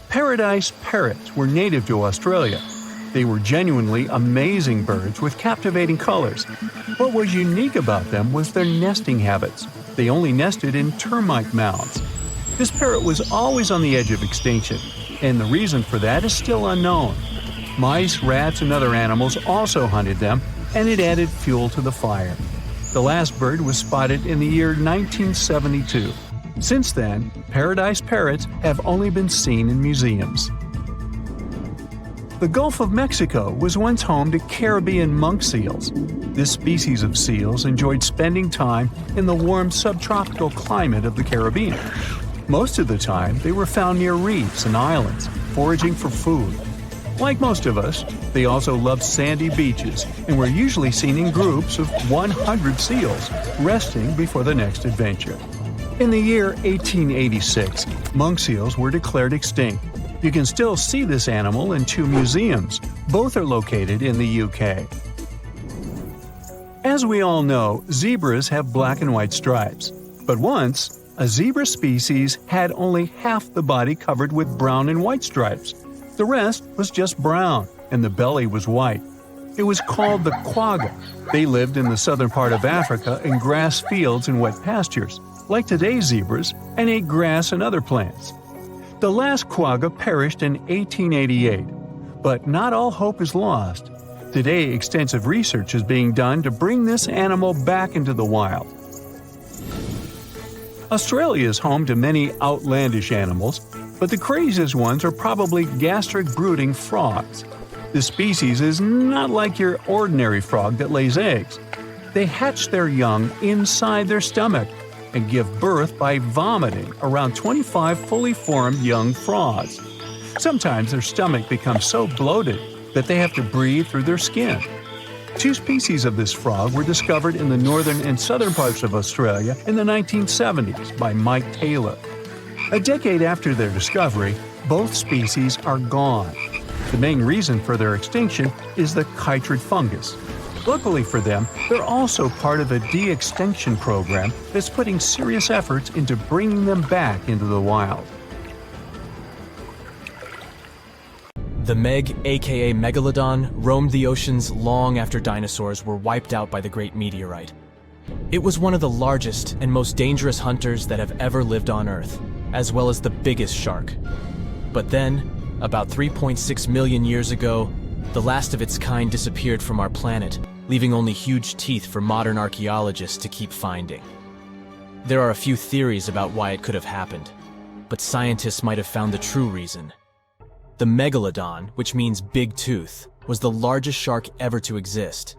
Paradise parrots were native to Australia. They were genuinely amazing birds with captivating colors. What was unique about them was their nesting habits. They only nested in termite mounds. This parrot was always on the edge of extinction, and the reason for that is still unknown. Mice, rats, and other animals also hunted them, and it added fuel to the fire. The last bird was spotted in the year 1972. Since then, paradise parrots have only been seen in museums. The Gulf of Mexico was once home to Caribbean monk seals. This species of seals enjoyed spending time in the warm subtropical climate of the Caribbean. Most of the time, they were found near reefs and islands, foraging for food. Like most of us, they also loved sandy beaches and were usually seen in groups of 100 seals, resting before the next adventure. In the year 1886, monk seals were declared extinct. You can still see this animal in 2 museums. Both are located in the UK. As we all know, zebras have black and white stripes. But once, a zebra species had only half the body covered with brown and white stripes. The rest was just brown, and the belly was white. It was called the quagga. They lived in the southern part of Africa in grass fields and wet pastures, like today's zebras, and ate grass and other plants. The last quagga perished in 1888, but not all hope is lost. Today, extensive research is being done to bring this animal back into the wild. Australia is home to many outlandish animals, but the craziest ones are probably gastric brooding frogs. This species is not like your ordinary frog that lays eggs. They hatch their young inside their stomach and give birth by vomiting around 25 fully formed young frogs. Sometimes their stomach becomes so bloated that they have to breathe through their skin. 2 species of this frog were discovered in the northern and southern parts of Australia in the 1970s by Mike Taylor. A decade after their discovery, Both species are gone. The main reason for their extinction is the chytrid fungus. Luckily for them, they're also part of a de-extinction program that's putting serious efforts into bringing them back into the wild. The Meg, aka Megalodon, roamed the oceans long after dinosaurs were wiped out by the Great Meteorite. It was one of the largest and most dangerous hunters that have ever lived on Earth, as well as the biggest shark. But then, about 3.6 million years ago, the last of its kind disappeared from our planet, leaving only huge teeth for modern archaeologists to keep finding. There are a few theories about why it could have happened, but scientists might have found the true reason. The Megalodon, which means big tooth, was the largest shark ever to exist.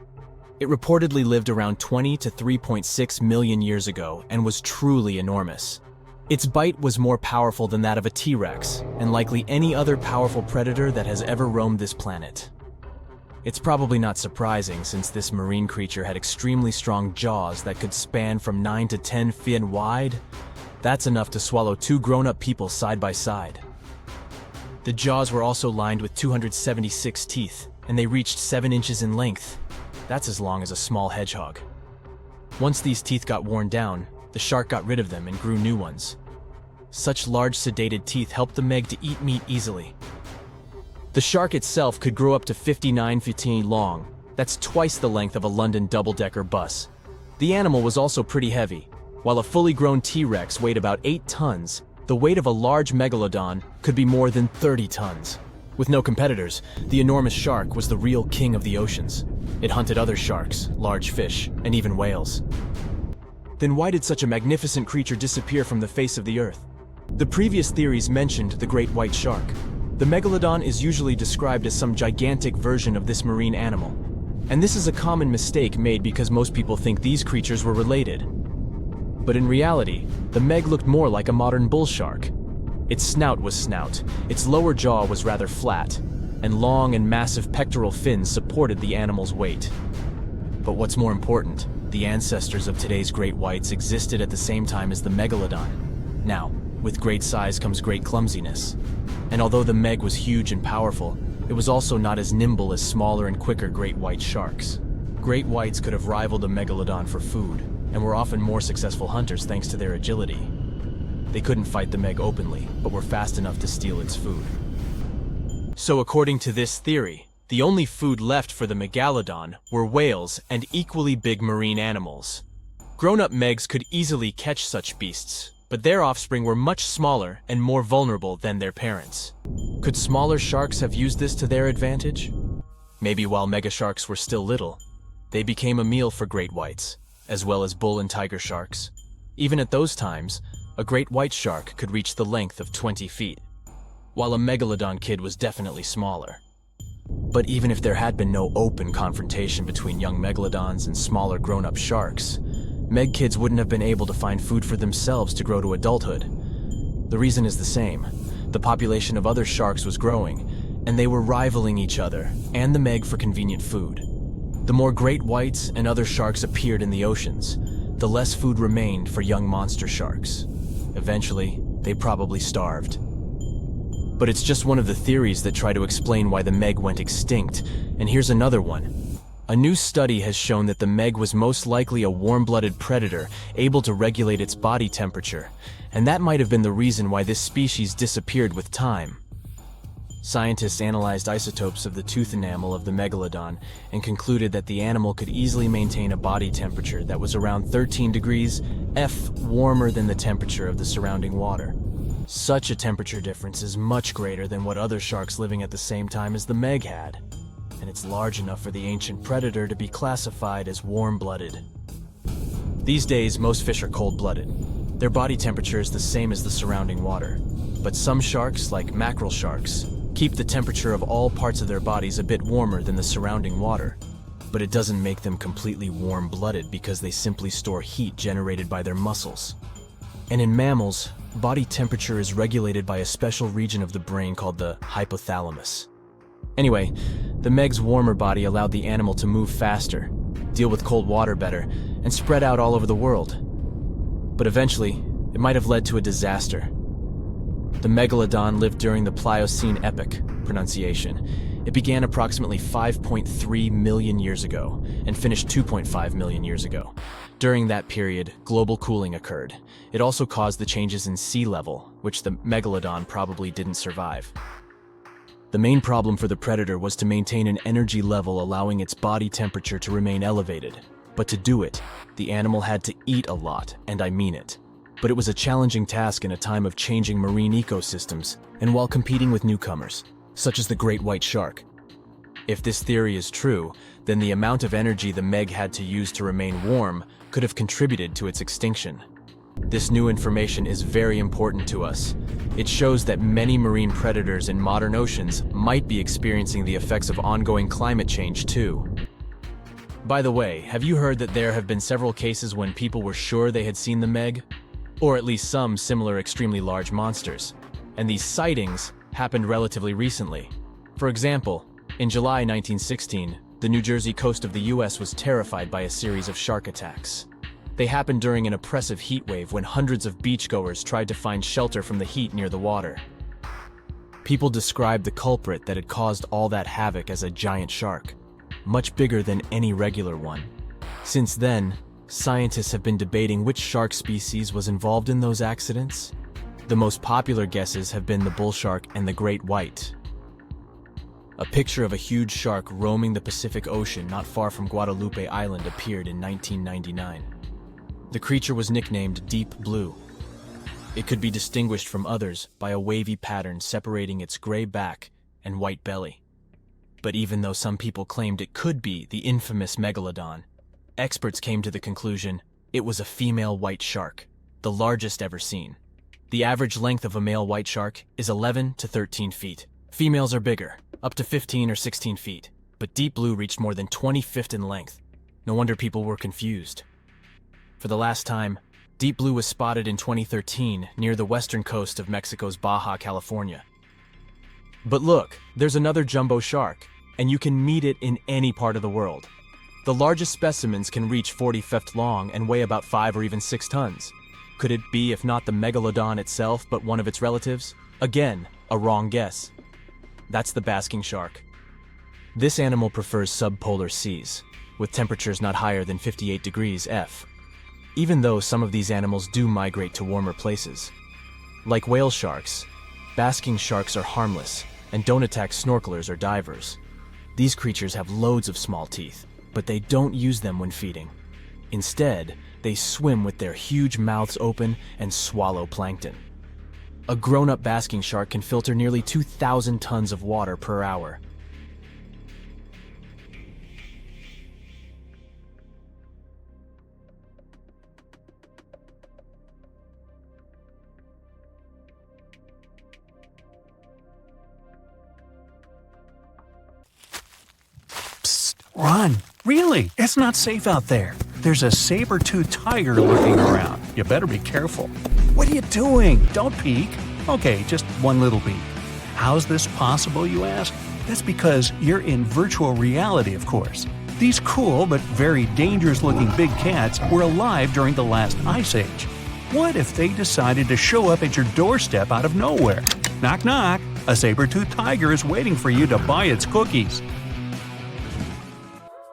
It reportedly lived around 20 to 3.6 million years ago and was truly enormous. Its bite was more powerful than that of a T-Rex, and likely any other powerful predator that has ever roamed this planet. It's probably not surprising since this marine creature had extremely strong jaws that could span from 9 to 10 feet wide. That's enough to swallow 2 grown-up people side by side. The jaws were also lined with 276 teeth, and they reached 7 inches in length. That's as long as a small hedgehog. Once these teeth got worn down, the shark got rid of them and grew new ones. Such large sedated teeth helped the Meg to eat meat easily. The shark itself could grow up to 59 feet long. That's twice the length of a London double-decker bus. The animal was also pretty heavy. While a fully grown T-Rex weighed about 8 tons, the weight of a large Megalodon could be more than 30 tons. With no competitors, the enormous shark was the real king of the oceans. It hunted other sharks, large fish, and even whales. Then why did such a magnificent creature disappear from the face of the Earth? The previous theories mentioned the great white shark. The Megalodon is usually described as some gigantic version of this marine animal. And this is a common mistake made because most people think these creatures were related. But in reality, the Meg looked more like a modern bull shark. Its snout was snout, its lower jaw was rather flat, and long and massive pectoral fins supported the animal's weight. But what's more important, the ancestors of today's great whites existed at the same time as the Megalodon. Now, with great size comes great clumsiness. And although the Meg was huge and powerful, it was also not as nimble as smaller and quicker great white sharks. Great whites could have rivaled the Megalodon for food, and were often more successful hunters thanks to their agility. They couldn't fight the Meg openly, but were fast enough to steal its food. So according to this theory, the only food left for the Megalodon were whales and equally big marine animals. Grown-up Megs could easily catch such beasts, but their offspring were much smaller and more vulnerable than their parents. Could smaller sharks have used this to their advantage? Maybe while megasharks were still little, they became a meal for great whites, as well as bull and tiger sharks. Even at those times, a great white shark could reach the length of 20 feet, while a Megalodon kid was definitely smaller. But even if there had been no open confrontation between young Megalodons and smaller grown-up sharks, Meg kids wouldn't have been able to find food for themselves to grow to adulthood. The reason is the same. The population of other sharks was growing, and they were rivaling each other and the Meg for convenient food. The more great whites and other sharks appeared in the oceans, the less food remained for young monster sharks. Eventually, they probably starved. But it's just one of the theories that try to explain why the Meg went extinct, and here's another one. A new study has shown that the Meg was most likely a warm-blooded predator able to regulate its body temperature, and that might have been the reason why this species disappeared with time. Scientists analyzed isotopes of the tooth enamel of the Megalodon and concluded that the animal could easily maintain a body temperature that was around 13 degrees F warmer than the temperature of the surrounding water. Such a temperature difference is much greater than what other sharks living at the same time as the Meg had, and it's large enough for the ancient predator to be classified as warm-blooded. These days, most fish are cold-blooded. Their body temperature is the same as the surrounding water, but some sharks, like mackerel sharks, keep the temperature of all parts of their bodies a bit warmer than the surrounding water. But it doesn't make them completely warm-blooded because they simply store heat generated by their muscles. And in mammals, body temperature is regulated by a special region of the brain called the hypothalamus. Anyway, the Meg's warmer body allowed the animal to move faster, deal with cold water better, and spread out all over the world. But eventually, it might have led to a disaster. The Megalodon lived during the Pliocene epoch, pronunciation. It began approximately 5.3 million years ago and finished 2.5 million years ago. During that period, global cooling occurred. It also caused the changes in sea level, which the Megalodon probably didn't survive. The main problem for the predator was to maintain an energy level allowing its body temperature to remain elevated. But to do it, the animal had to eat a lot, and I mean it. But it was a challenging task in a time of changing marine ecosystems and while competing with newcomers, such as the great white shark. If this theory is true, then the amount of energy the Meg had to use to remain warm could have contributed to its extinction. This new information is very important to us. It shows that many marine predators in modern oceans might be experiencing the effects of ongoing climate change too. By the way, have you heard that there have been several cases when people were sure they had seen the Meg? Or at least some similar extremely large monsters. And these sightings happened relatively recently. For example, in July 1916, the New Jersey coast of the US was terrified by a series of shark attacks. They happened during an oppressive heat wave when hundreds of beachgoers tried to find shelter from the heat near the water. People described the culprit that had caused all that havoc as a giant shark, much bigger than any regular one. Since then, scientists have been debating which shark species was involved in those accidents. The most popular guesses have been the bull shark and the great white. A picture of a huge shark roaming the Pacific Ocean not far from Guadalupe Island appeared in 1999. The creature was nicknamed Deep Blue. It could be distinguished from others by a wavy pattern separating its gray back and white belly. But even though some people claimed it could be the infamous Megalodon, experts came to the conclusion it was a female white shark, the largest ever seen. The average length of a male white shark is 11 to 13 feet. Females are bigger, up to 15 or 16 feet, but Deep Blue reached more than 20 feet in length. No wonder people were confused. For the last time, Deep Blue was spotted in 2013 near the western coast of Mexico's Baja California. But look, there's another jumbo shark, and you can meet it in any part of the world. The largest specimens can reach 40 feet long and weigh about 5 or even 6 tons. Could it be, if not the Megalodon itself, but one of its relatives? Again, a wrong guess. That's the basking shark. This animal prefers subpolar seas, with temperatures not higher than 58 degrees F. Even though some of these animals do migrate to warmer places. Like whale sharks, basking sharks are harmless and don't attack snorkelers or divers. These creatures have loads of small teeth, but they don't use them when feeding. Instead, they swim with their huge mouths open and swallow plankton. A grown-up basking shark can filter nearly 2,000 tons of water per hour. Run! Really? It's not safe out there. There's a saber-toothed tiger lurking around. You better be careful. What are you doing? Don't peek. Okay, just one little peek. How's this possible, you ask? That's because you're in virtual reality, of course. These cool but very dangerous-looking big cats were alive during the last ice age. What if they decided to show up at your doorstep out of nowhere? Knock knock, a saber-toothed tiger is waiting for you to buy its cookies.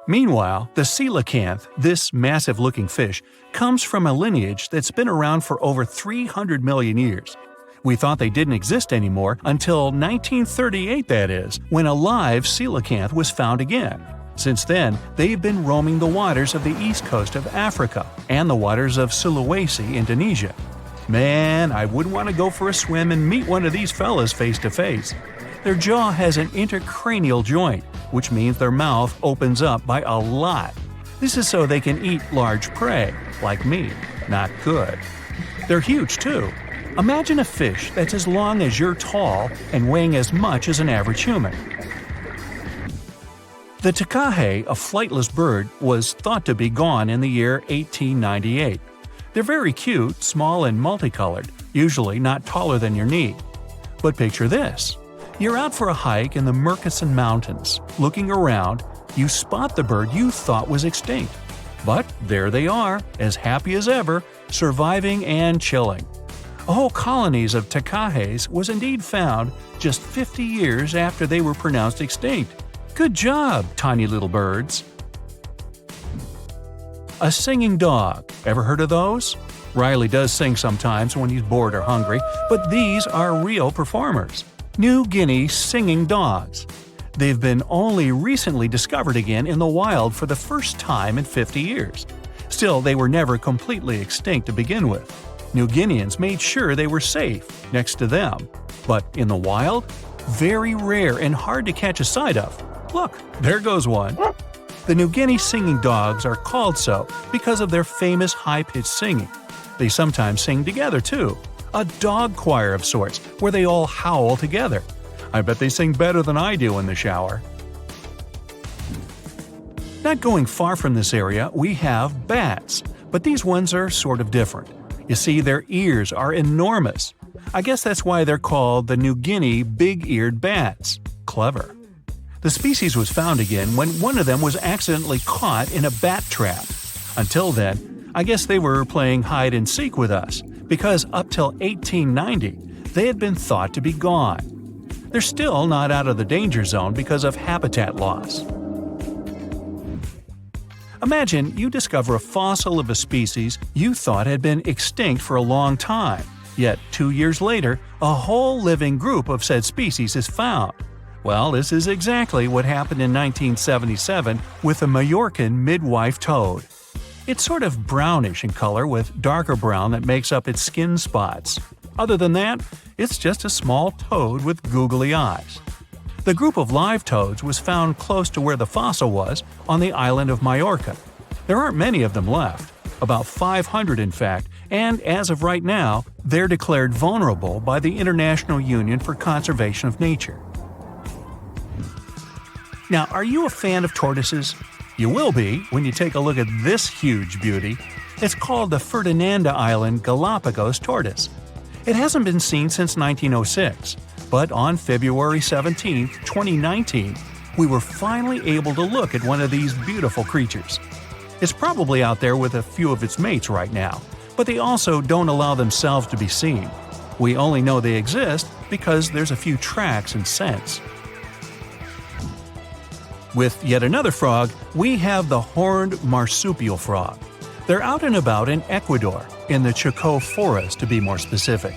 Meanwhile, the coelacanth, this massive-looking fish, comes from a lineage that's been around for over 300 million years. We thought they didn't exist anymore until 1938, that is, when a live coelacanth was found again. Since then, they've been roaming the waters of the east coast of Africa and the waters of Sulawesi, Indonesia. Man, I wouldn't want to go for a swim and meet one of these fellas face to face. Their jaw has an intercranial joint, which means their mouth opens up by a lot. This is so they can eat large prey, like me. Not good. They're huge, too. Imagine a fish that's as long as you're tall and weighing as much as an average human. The Takahe, a flightless bird, was thought to be gone in the year 1898. They're very cute, small, and multicolored, usually not taller than your knee. But picture this. You're out for a hike in the Murchison Mountains. Looking around, you spot the bird you thought was extinct. But there they are, as happy as ever, surviving and chilling. Whole colonies of Takahes was indeed found just 50 years after they were pronounced extinct. Good job, tiny little birds! A singing dog. Ever heard of those? Riley does sing sometimes when he's bored or hungry, but these are real performers. New Guinea singing dogs. They've been only recently discovered again in the wild for the first time in 50 years. Still, they were never completely extinct to begin with. New Guineans made sure they were safe next to them. But in the wild, very rare and hard to catch a sight of. Look, there goes one. The New Guinea singing dogs are called so because of their famous high-pitched singing. They sometimes sing together too. A dog choir of sorts, where they all howl together. I bet they sing better than I do in the shower. Not going far from this area, we have bats, but these ones are sort of different. You see, their ears are enormous. I guess that's why they're called the New Guinea big-eared bats. Clever. The species was found again when one of them was accidentally caught in a bat trap. Until then, I guess they were playing hide-and-seek with us, because up till 1890, they had been thought to be gone. They're still not out of the danger zone because of habitat loss. Imagine you discover a fossil of a species you thought had been extinct for a long time, yet 2 years later, a whole living group of said species is found. Well, this is exactly what happened in 1977 with the Majorcan midwife toad. It's sort of brownish in color with darker brown that makes up its skin spots. Other than that, it's just a small toad with googly eyes. The group of live toads was found close to where the fossil was, on the island of Majorca. There aren't many of them left, about 500 in fact, and as of right now, they're declared vulnerable by the International Union for Conservation of Nature. Now, are you a fan of tortoises? You will be when you take a look at this huge beauty. It's called the Ferdinanda Island Galapagos tortoise. It hasn't been seen since 1906, but on February 17, 2019, we were finally able to look at one of these beautiful creatures. It's probably out there with a few of its mates right now, but they also don't allow themselves to be seen. We only know they exist because there's a few tracks and scents. With yet another frog, we have the horned marsupial frog. They're out and about in Ecuador, in the Chocó forest to be more specific.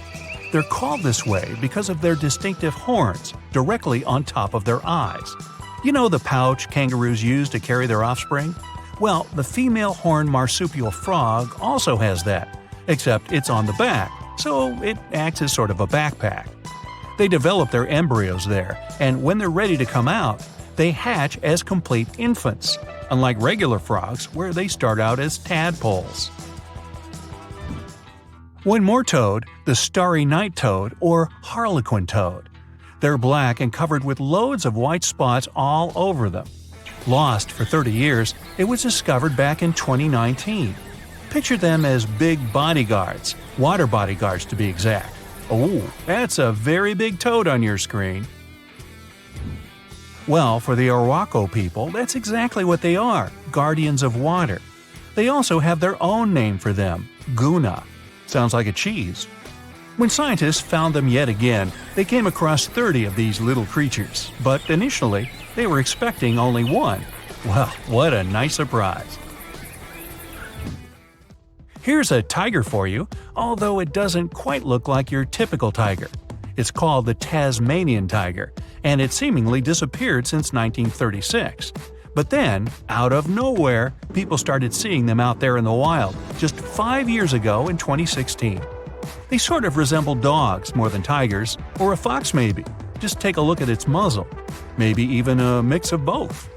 They're called this way because of their distinctive horns directly on top of their eyes. You know the pouch kangaroos use to carry their offspring? Well, the female horned marsupial frog also has that, except it's on the back, so it acts as sort of a backpack. They develop their embryos there, and when they're ready to come out, they hatch as complete infants, unlike regular frogs where they start out as tadpoles. One more toad, the starry night toad or harlequin toad. They're black and covered with loads of white spots all over them. Lost for 30 years, it was discovered back in 2019. Picture them as big bodyguards, water bodyguards to be exact. Oh, that's a very big toad on your screen. Well, for the Arhuaco people, that's exactly what they are, guardians of water. They also have their own name for them, Guna. Sounds like a cheese. When scientists found them yet again, they came across 30 of these little creatures, but initially, they were expecting only one. Well, what a nice surprise. Here's a tiger for you, although it doesn't quite look like your typical tiger. It's called the Tasmanian tiger, and it seemingly disappeared since 1936. But then, out of nowhere, people started seeing them out there in the wild just 5 years ago in 2016. They sort of resemble dogs more than tigers, or a fox maybe. Just take a look at its muzzle. Maybe even a mix of both.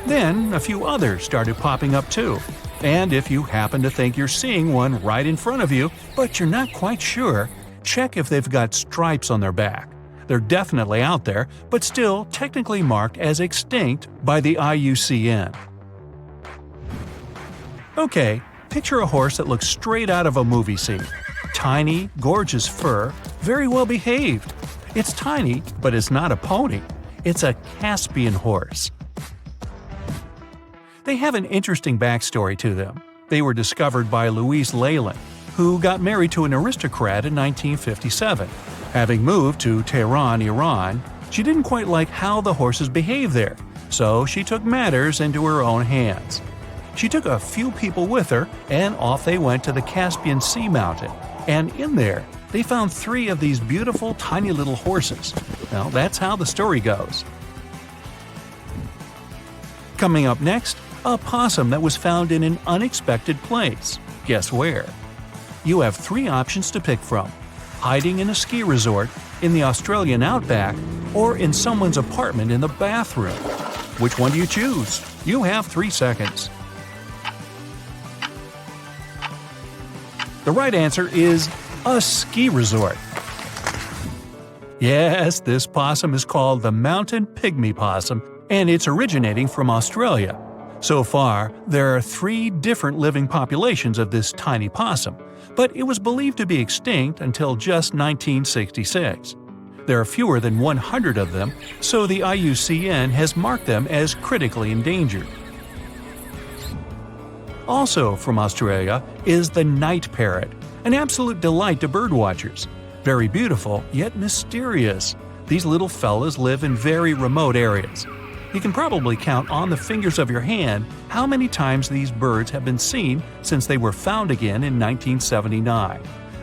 Then, a few others started popping up too. And if you happen to think you're seeing one right in front of you, but you're not quite sure, check if they've got stripes on their back. They're definitely out there, but still technically marked as extinct by the IUCN. Okay, picture a horse that looks straight out of a movie scene. Tiny, gorgeous fur, very well behaved. It's tiny, but it's not a pony. It's a Caspian horse. They have an interesting backstory to them. They were discovered by Louise Leyland. who got married to an aristocrat in 1957. Having moved to Tehran, Iran, she didn't quite like how the horses behaved there, so she took matters into her own hands. She took a few people with her, and off they went to the Caspian Sea mountain. And in there, they found 3 of these beautiful tiny little horses. Well, that's how the story goes. Coming up next, a possum that was found in an unexpected place. Guess where? You have 3 options to pick from: hiding in a ski resort, in the Australian outback, or in someone's apartment in the bathroom. Which one do you choose? You have 3 seconds. The right answer is a ski resort. Yes, this possum is called the mountain pygmy possum, and it's originating from Australia. So far, there are 3 different living populations of this tiny possum, but it was believed to be extinct until just 1966. There are fewer than 100 of them, so the IUCN has marked them as critically endangered. Also from Australia is the night parrot, an absolute delight to birdwatchers. Very beautiful, yet mysterious. These little fellas live in very remote areas. You can probably count on the fingers of your hand how many times these birds have been seen since they were found again in 1979.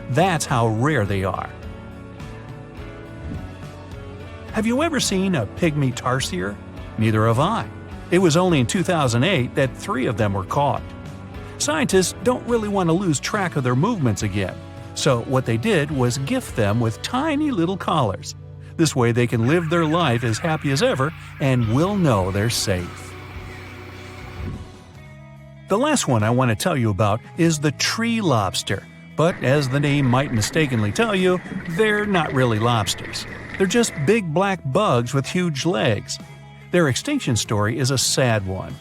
That's how rare they are. Have you ever seen a pygmy tarsier? Neither have I. It was only in 2008 that 3 of them were caught. Scientists don't really want to lose track of their movements again, so what they did was gift them with tiny little collars. This way they can live their life as happy as ever and will know they're safe. The last one I want to tell you about is the tree lobster, but as the name might mistakenly tell you, they're not really lobsters. They're just big black bugs with huge legs. Their extinction story is a sad one.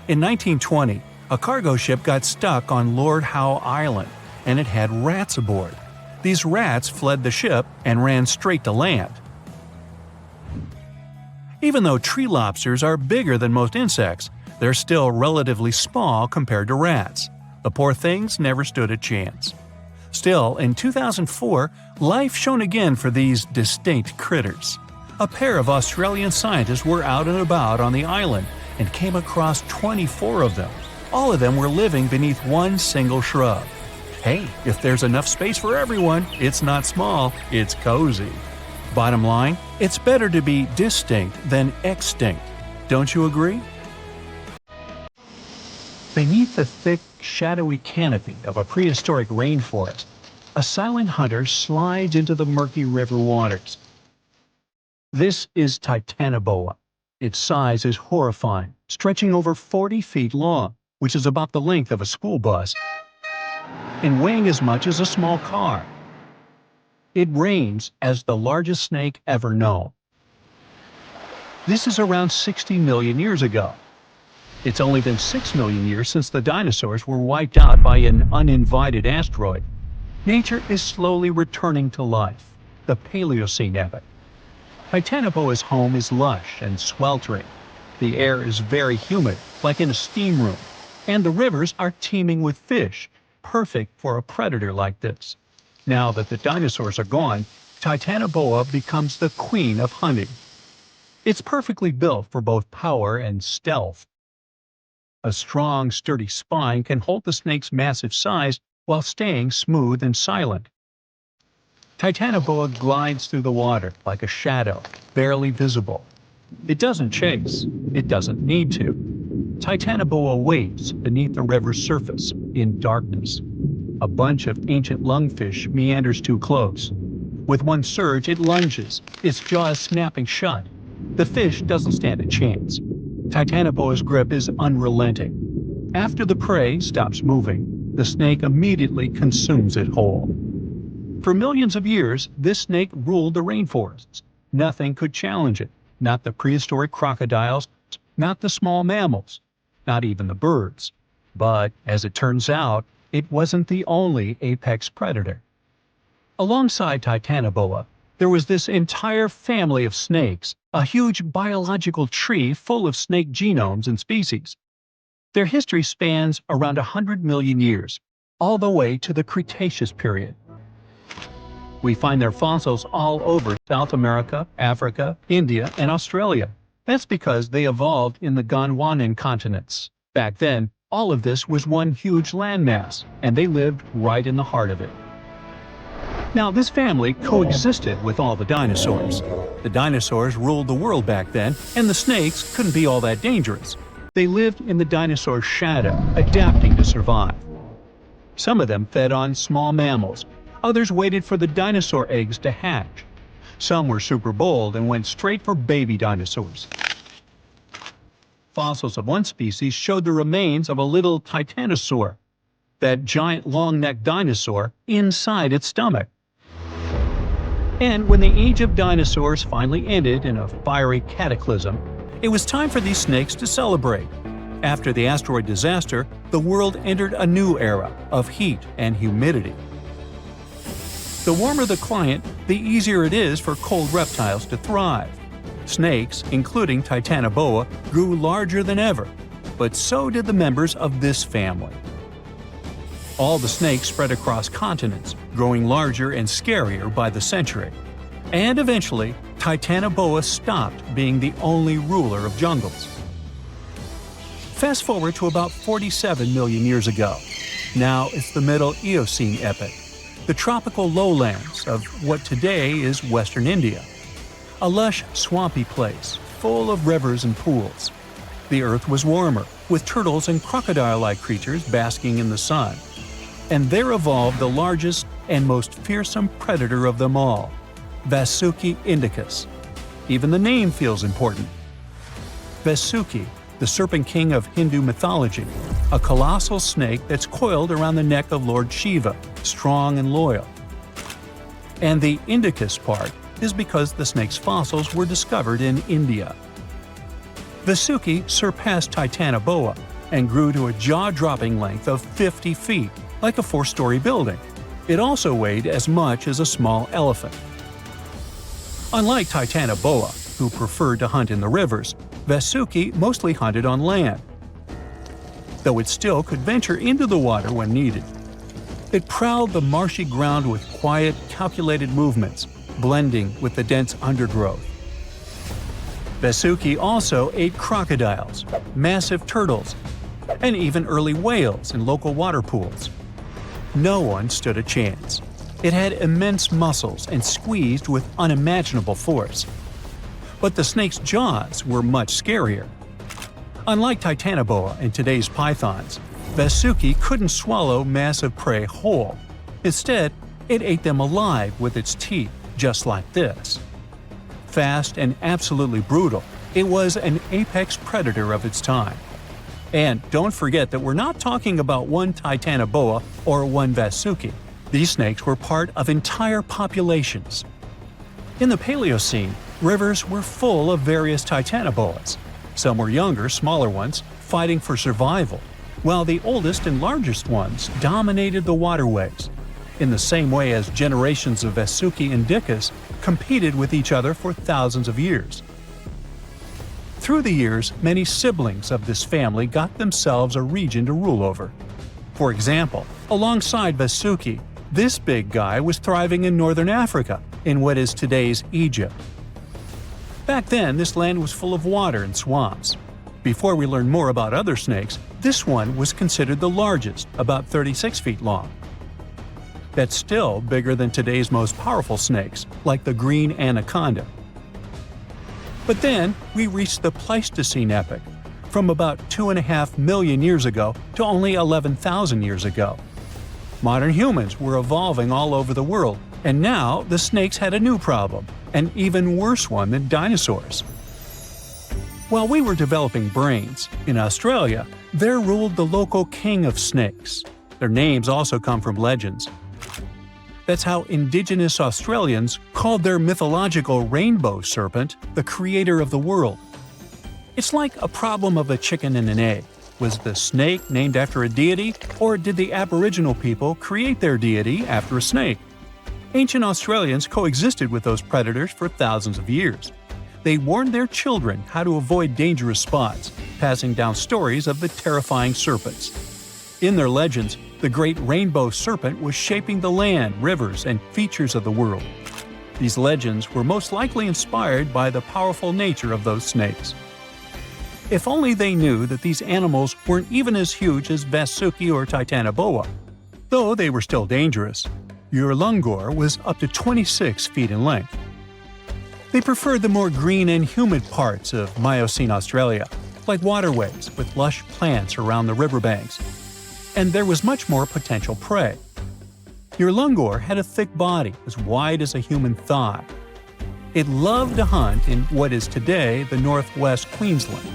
In 1920, a cargo ship got stuck on Lord Howe Island, and it had rats aboard. These rats fled the ship and ran straight to land. Even though tree lobsters are bigger than most insects, they're still relatively small compared to rats. The poor things never stood a chance. Still, in 2004, life shone again for these distinct critters. A pair of Australian scientists were out and about on the island and came across 24 of them. All of them were living beneath one single shrub. Hey, if there's enough space for everyone, it's not small, it's cozy. Bottom line, it's better to be distinct than extinct. Don't you agree? Beneath the thick, shadowy canopy of a prehistoric rainforest, a silent hunter slides into the murky river waters. This is Titanoboa. Its size is horrifying, stretching over 40 feet long, which is about the length of a school bus, and weighing as much as a small car. It reigns as the largest snake ever known. This is around 60 million years ago. It's only been 6 million years since the dinosaurs were wiped out by an uninvited asteroid. Nature is slowly returning to life, the Paleocene epoch. Titanoboa's home is lush and sweltering. The air is very humid, like in a steam room, and the rivers are teeming with fish, perfect for a predator like this. Now that the dinosaurs are gone, Titanoboa becomes the queen of hunting. It's perfectly built for both power and stealth. A strong, sturdy spine can hold the snake's massive size while staying smooth and silent. Titanoboa glides through the water like a shadow, barely visible. It doesn't chase. It doesn't need to. Titanoboa waits beneath the river's surface, in darkness. A bunch of ancient lungfish meanders too close. With one surge, it lunges, its jaws snapping shut. The fish doesn't stand a chance. Titanoboa's grip is unrelenting. After the prey stops moving, the snake immediately consumes it whole. For millions of years, this snake ruled the rainforests. Nothing could challenge it. Not the prehistoric crocodiles, not the small mammals, not even the birds. But, as it turns out, it wasn't the only apex predator. Alongside Titanoboa, there was this entire family of snakes, a huge biological tree full of snake genomes and species. Their history spans around 100 million years. all the way to the Cretaceous period. We find their fossils all over South America, Africa, India, and Australia. That's because they evolved in the Gondwanan continents. Back then, all of this was one huge landmass, and they lived right in the heart of it. Now, this family coexisted with all the dinosaurs. The dinosaurs ruled the world back then, and the snakes couldn't be all that dangerous. They lived in the dinosaur's shadow, adapting to survive. Some of them fed on small mammals. Others waited for the dinosaur eggs to hatch. Some were super bold and went straight for baby dinosaurs. Fossils of one species showed the remains of a little titanosaur, that giant long-necked dinosaur, inside its stomach. And when the age of dinosaurs finally ended in a fiery cataclysm, it was time for these snakes to celebrate. After the asteroid disaster, the world entered a new era of heat and humidity. The warmer the climate, the easier it is for cold reptiles to thrive. Snakes, including Titanoboa, grew larger than ever, but so did the members of this family. All the snakes spread across continents, growing larger and scarier by the century. And eventually, Titanoboa stopped being the only ruler of jungles. Fast forward to about 47 million years ago. Now it's the Middle Eocene epoch, the tropical lowlands of what today is Western India. A lush, swampy place, full of rivers and pools. The earth was warmer, with turtles and crocodile-like creatures basking in the sun. And there evolved the largest and most fearsome predator of them all, Vasuki indicus. Even the name feels important. Vasuki, the serpent king of Hindu mythology, a colossal snake that's coiled around the neck of Lord Shiva, strong and loyal. And the indicus part is because the snake's fossils were discovered in India. Vasuki surpassed Titanoboa and grew to a jaw-dropping length of 50 feet, like a 4-story building. It also weighed as much as a small elephant. Unlike Titanoboa, who preferred to hunt in the rivers, Vasuki mostly hunted on land, though it still could venture into the water when needed. It prowled the marshy ground with quiet, calculated movements, blending with the dense undergrowth. Vasuki also ate crocodiles, massive turtles, and even early whales in local water pools. No one stood a chance. It had immense muscles and squeezed with unimaginable force. But the snake's jaws were much scarier. Unlike Titanoboa and today's pythons, Vasuki couldn't swallow massive prey whole. Instead, it ate them alive with its teeth, just like this. Fast and absolutely brutal, it was an apex predator of its time. And don't forget that we're not talking about one Titanoboa or one Vasuki. These snakes were part of entire populations. In the Paleocene, rivers were full of various Titanoboas. Some were younger, smaller ones, fighting for survival, while the oldest and largest ones dominated the waterways, in the same way as generations of Vasuki indicus competed with each other for thousands of years. Through the years, many siblings of this family got themselves a region to rule over. For example, alongside Vasuki, this big guy was thriving in northern Africa, in what is today's Egypt. Back then, this land was full of water and swamps. Before we learn more about other snakes, this one was considered the largest, about 36 feet long. That's still bigger than today's most powerful snakes, like the green anaconda. But then, we reached the Pleistocene epoch, from about 2.5 million years ago to only 11,000 years ago. Modern humans were evolving all over the world, and now the snakes had a new problem, an even worse one than dinosaurs. While we were developing brains, in Australia, there ruled the local king of snakes. Their names also come from legends. That's how Indigenous Australians called their mythological rainbow serpent the creator of the world. It's like a problem of a chicken and an egg. Was the snake named after a deity, or did the Aboriginal people create their deity after a snake? Ancient Australians coexisted with those predators for thousands of years. They warned their children how to avoid dangerous spots, passing down stories of the terrifying serpents. In their legends, The great rainbow serpent was shaping the land, rivers, and features of the world. These legends were most likely inspired by the powerful nature of those snakes. If only they knew that these animals weren't even as huge as Vasuki or Titanoboa. Though they were still dangerous, Urlungor was up to 26 feet in length. They preferred the more green and humid parts of Miocene Australia, like waterways with lush plants around the riverbanks. And there was much more potential prey. Urlungor had a thick body as wide as a human thigh. It loved to hunt in what is today the northwest Queensland.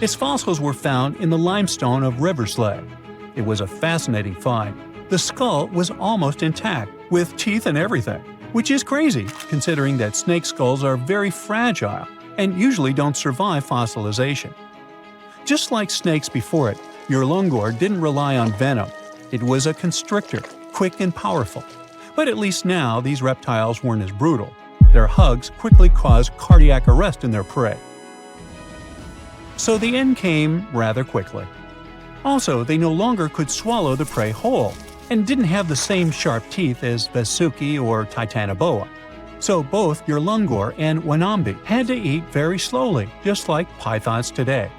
Its fossils were found in the limestone of Riverslade. It was a fascinating find. The skull was almost intact, with teeth and everything, which is crazy considering that snake skulls are very fragile and usually don't survive fossilization. Just like snakes before it, Urlungor didn't rely on venom. It was a constrictor, quick and powerful. But at least now these reptiles weren't as brutal. Their hugs quickly caused cardiac arrest in their prey. So the end came rather quickly. Also, they no longer could swallow the prey whole, and didn't have the same sharp teeth as Vasuki or Titanoboa. So both Urlungor and Wanambi had to eat very slowly, just like pythons today.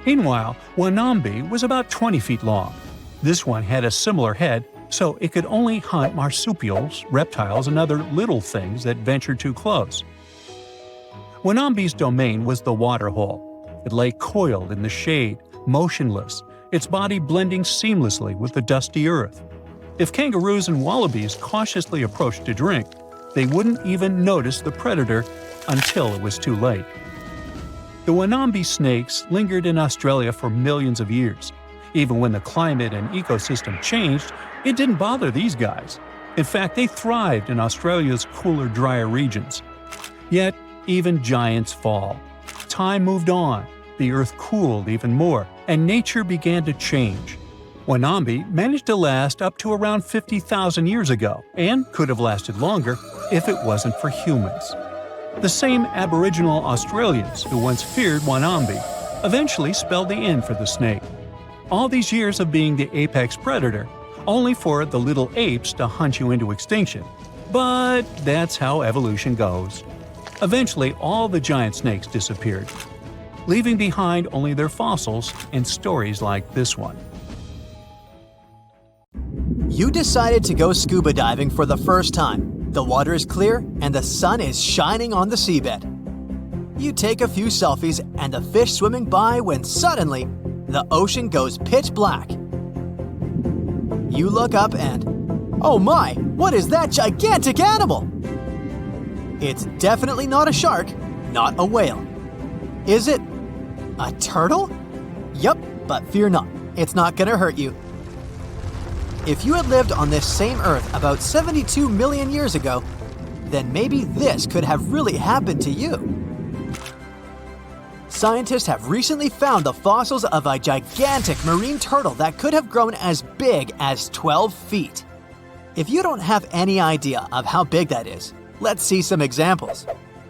Meanwhile, Wanambi was about 20 feet long. This one had a similar head, so it could only hunt marsupials, reptiles, and other little things that ventured too close. Wanambi's domain was the water hole. It lay coiled in the shade, motionless, its body blending seamlessly with the dusty earth. If kangaroos and wallabies cautiously approached to drink, they wouldn't even notice the predator until it was too late. The Wanambi snakes lingered in Australia for millions of years. Even when the climate and ecosystem changed, it didn't bother these guys. In fact, they thrived in Australia's cooler, drier regions. Yet, even giants fall. Time moved on, the earth cooled even more, and nature began to change. Wanambi managed to last up to around 50,000 years ago, and could have lasted longer if it wasn't for humans. The same Aboriginal Australians who once feared Wanambi eventually spelled the end for the snake. All these years of being the apex predator, only for the little apes to hunt you into extinction. But that's how evolution goes. Eventually, all the giant snakes disappeared, leaving behind only their fossils and stories like this one. You decided to go scuba diving for the first time. The water is clear and the sun is shining on the seabed. You take a few selfies and the fish swimming by when suddenly, the ocean goes pitch black. You look up and, oh my, what is that gigantic animal? It's definitely not a shark, not a whale. Is it a turtle? Yup, but fear not, it's not gonna hurt you. If you had lived on this same Earth about 72 million years ago, then maybe this could have really happened to you. Scientists have recently found the fossils of a gigantic marine turtle that could have grown as big as 12 feet. If you don't have any idea of how big that is, let's see some examples.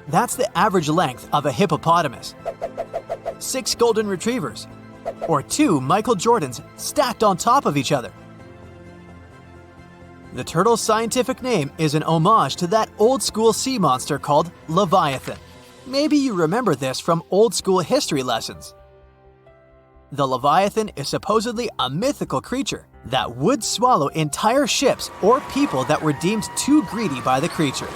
That's the average length of a hippopotamus, 6 golden retrievers, or 2 Michael Jordans stacked on top of each other. The turtle's scientific name is an homage to that old-school sea monster called Leviathan. Maybe you remember this from old-school history lessons. The Leviathan is supposedly a mythical creature that would swallow entire ships or people that were deemed too greedy by the creature.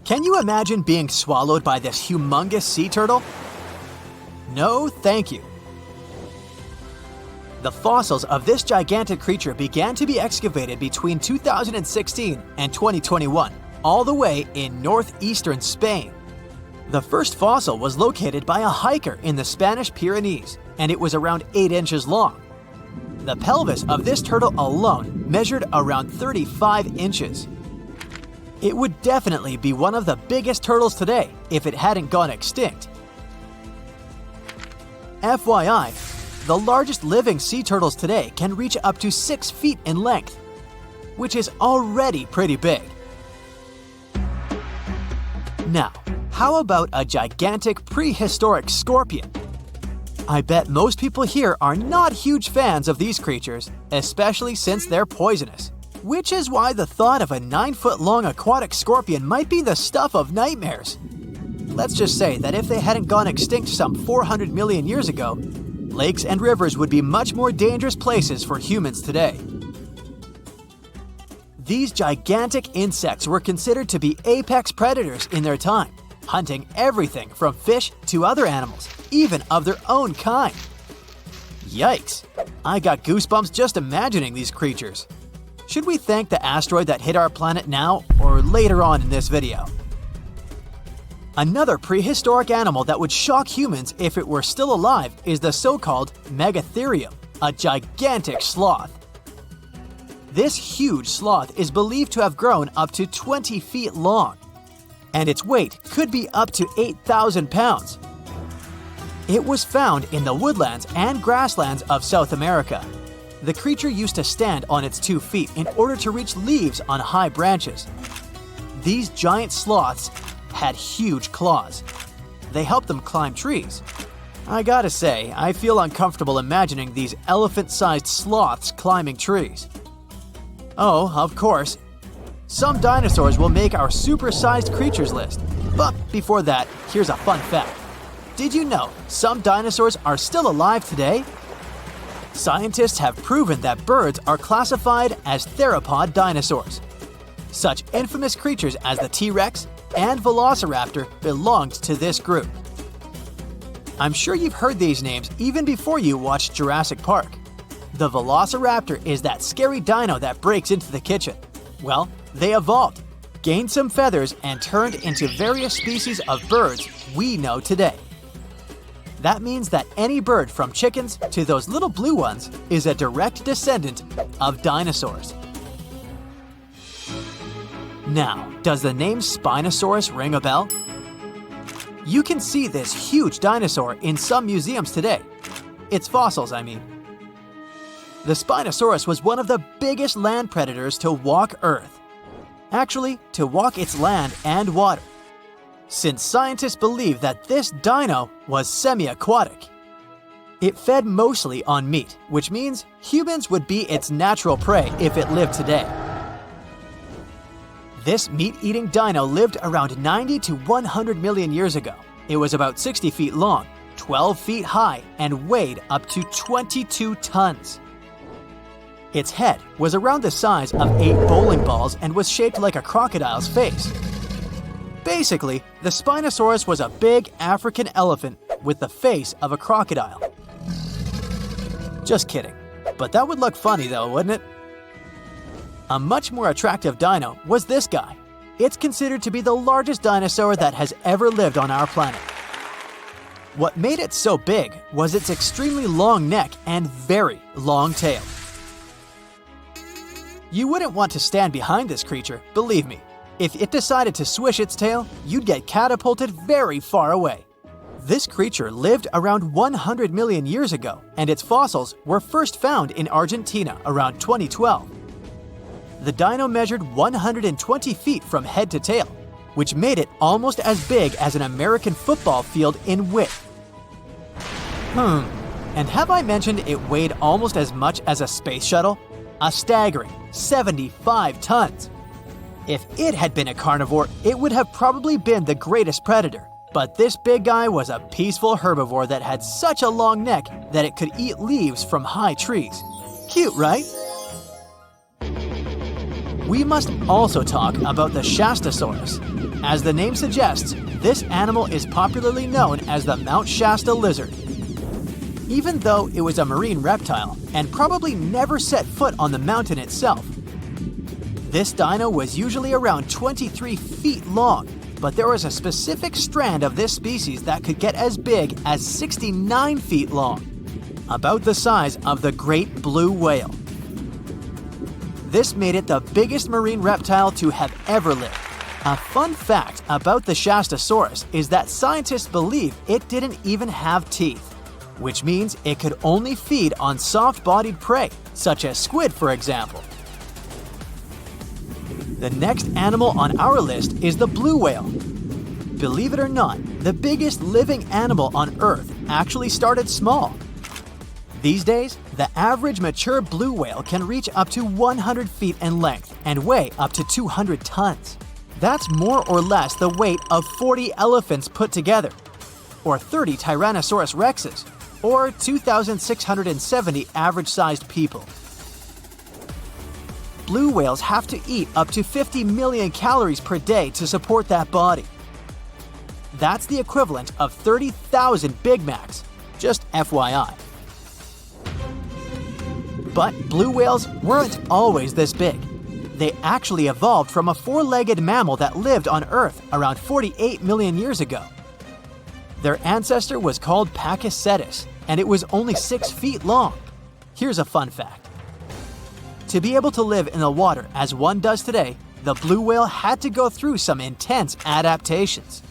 Can you imagine being swallowed by this humongous sea turtle? No, thank you. The fossils of this gigantic creature began to be excavated between 2016 and 2021, all the way in northeastern Spain. The first fossil was located by a hiker in the Spanish Pyrenees, and it was around 8 inches long. The pelvis of this turtle alone measured around 35 inches. It would definitely be one of the biggest turtles today if it hadn't gone extinct. FYI, the largest living sea turtles today can reach up to 6 feet in length, which is already pretty big. Now, how about a gigantic prehistoric scorpion? I bet most people here are not huge fans of these creatures, especially since they're poisonous. Which is why the thought of a 9-foot-long aquatic scorpion might be the stuff of nightmares. Let's just say that if they hadn't gone extinct some 400 million years ago, lakes and rivers would be much more dangerous places for humans today. These gigantic insects were considered to be apex predators in their time, hunting everything from fish to other animals, even of their own kind. Yikes! I got goosebumps just imagining these creatures. Should we thank the asteroid that hit our planet now or later on in this video? Another prehistoric animal that would shock humans if it were still alive is the so-called Megatherium, a gigantic sloth. This huge sloth is believed to have grown up to 20 feet long, and its weight could be up to 8,000 pounds. It was found in the woodlands and grasslands of South America. The creature used to stand on its 2 feet in order to reach leaves on high branches. These giant sloths had huge claws. They helped them climb trees. I gotta say, I feel uncomfortable imagining these elephant-sized sloths climbing trees. Oh, of course, some dinosaurs will make our super-sized creatures list. But before that, here's a fun fact. Did you know some dinosaurs are still alive today? Scientists have proven that birds are classified as theropod dinosaurs. Such infamous creatures as the T-Rex and Velociraptor belonged to this group. I'm sure you've heard these names even before you watched Jurassic Park. The Velociraptor is that scary dino that breaks into the kitchen. Well, they evolved, gained some feathers, and turned into various species of birds we know today. That means that any bird from chickens to those little blue ones is a direct descendant of dinosaurs. Now, does the name Spinosaurus ring a bell? You can see this huge dinosaur in some museums today. Its fossils, I mean. The Spinosaurus was one of the biggest land predators to walk Earth. Actually, to walk its land and water, since scientists believe that this dino was semi-aquatic. It fed mostly on meat, which means humans would be its natural prey if it lived today. This meat-eating dino lived around 90 to 100 million years ago. It was about 60 feet long, 12 feet high, and weighed up to 22 tons. Its head was around the size of 8 bowling balls and was shaped like a crocodile's face. Basically, the Spinosaurus was a big African elephant with the face of a crocodile. Just kidding. But that would look funny though, wouldn't it? A much more attractive dino was this guy. It's considered to be the largest dinosaur that has ever lived on our planet. What made it so big was its extremely long neck and very long tail. You wouldn't want to stand behind this creature, believe me. If it decided to swish its tail, you'd get catapulted very far away. This creature lived around 100 million years ago, and its fossils were first found in Argentina around 2012. The dino measured 120 feet from head to tail, which made it almost as big as an American football field in width. And have I mentioned it weighed almost as much as a space shuttle? A staggering 75 tons. If it had been a carnivore, it would have probably been the greatest predator. But this big guy was a peaceful herbivore that had such a long neck that it could eat leaves from high trees. Cute, right? We must also talk about the Shastasaurus. As the name suggests, this animal is popularly known as the Mount Shasta lizard. Even though it was a marine reptile and probably never set foot on the mountain itself, this dino was usually around 23 feet long, but there was a specific strand of this species that could get as big as 69 feet long, about the size of the great blue whale. This made it the biggest marine reptile to have ever lived. A fun fact about the Shastasaurus is that scientists believe it didn't even have teeth, which means it could only feed on soft-bodied prey, such as squid, for example. The next animal on our list is the blue whale. Believe it or not, the biggest living animal on Earth actually started small. These days, the average mature blue whale can reach up to 100 feet in length and weigh up to 200 tons. That's more or less the weight of 40 elephants put together, or 30 Tyrannosaurus rexes, or 2,670 average-sized people. Blue whales have to eat up to 50 million calories per day to support that body. That's the equivalent of 30,000 Big Macs, just FYI. But blue whales weren't always this big. They actually evolved from a four-legged mammal that lived on Earth around 48 million years ago. Their ancestor was called Pakicetus, and it was only 6 feet long. Here's a fun fact. To be able to live in the water as one does today, the blue whale had to go through some intense adaptations.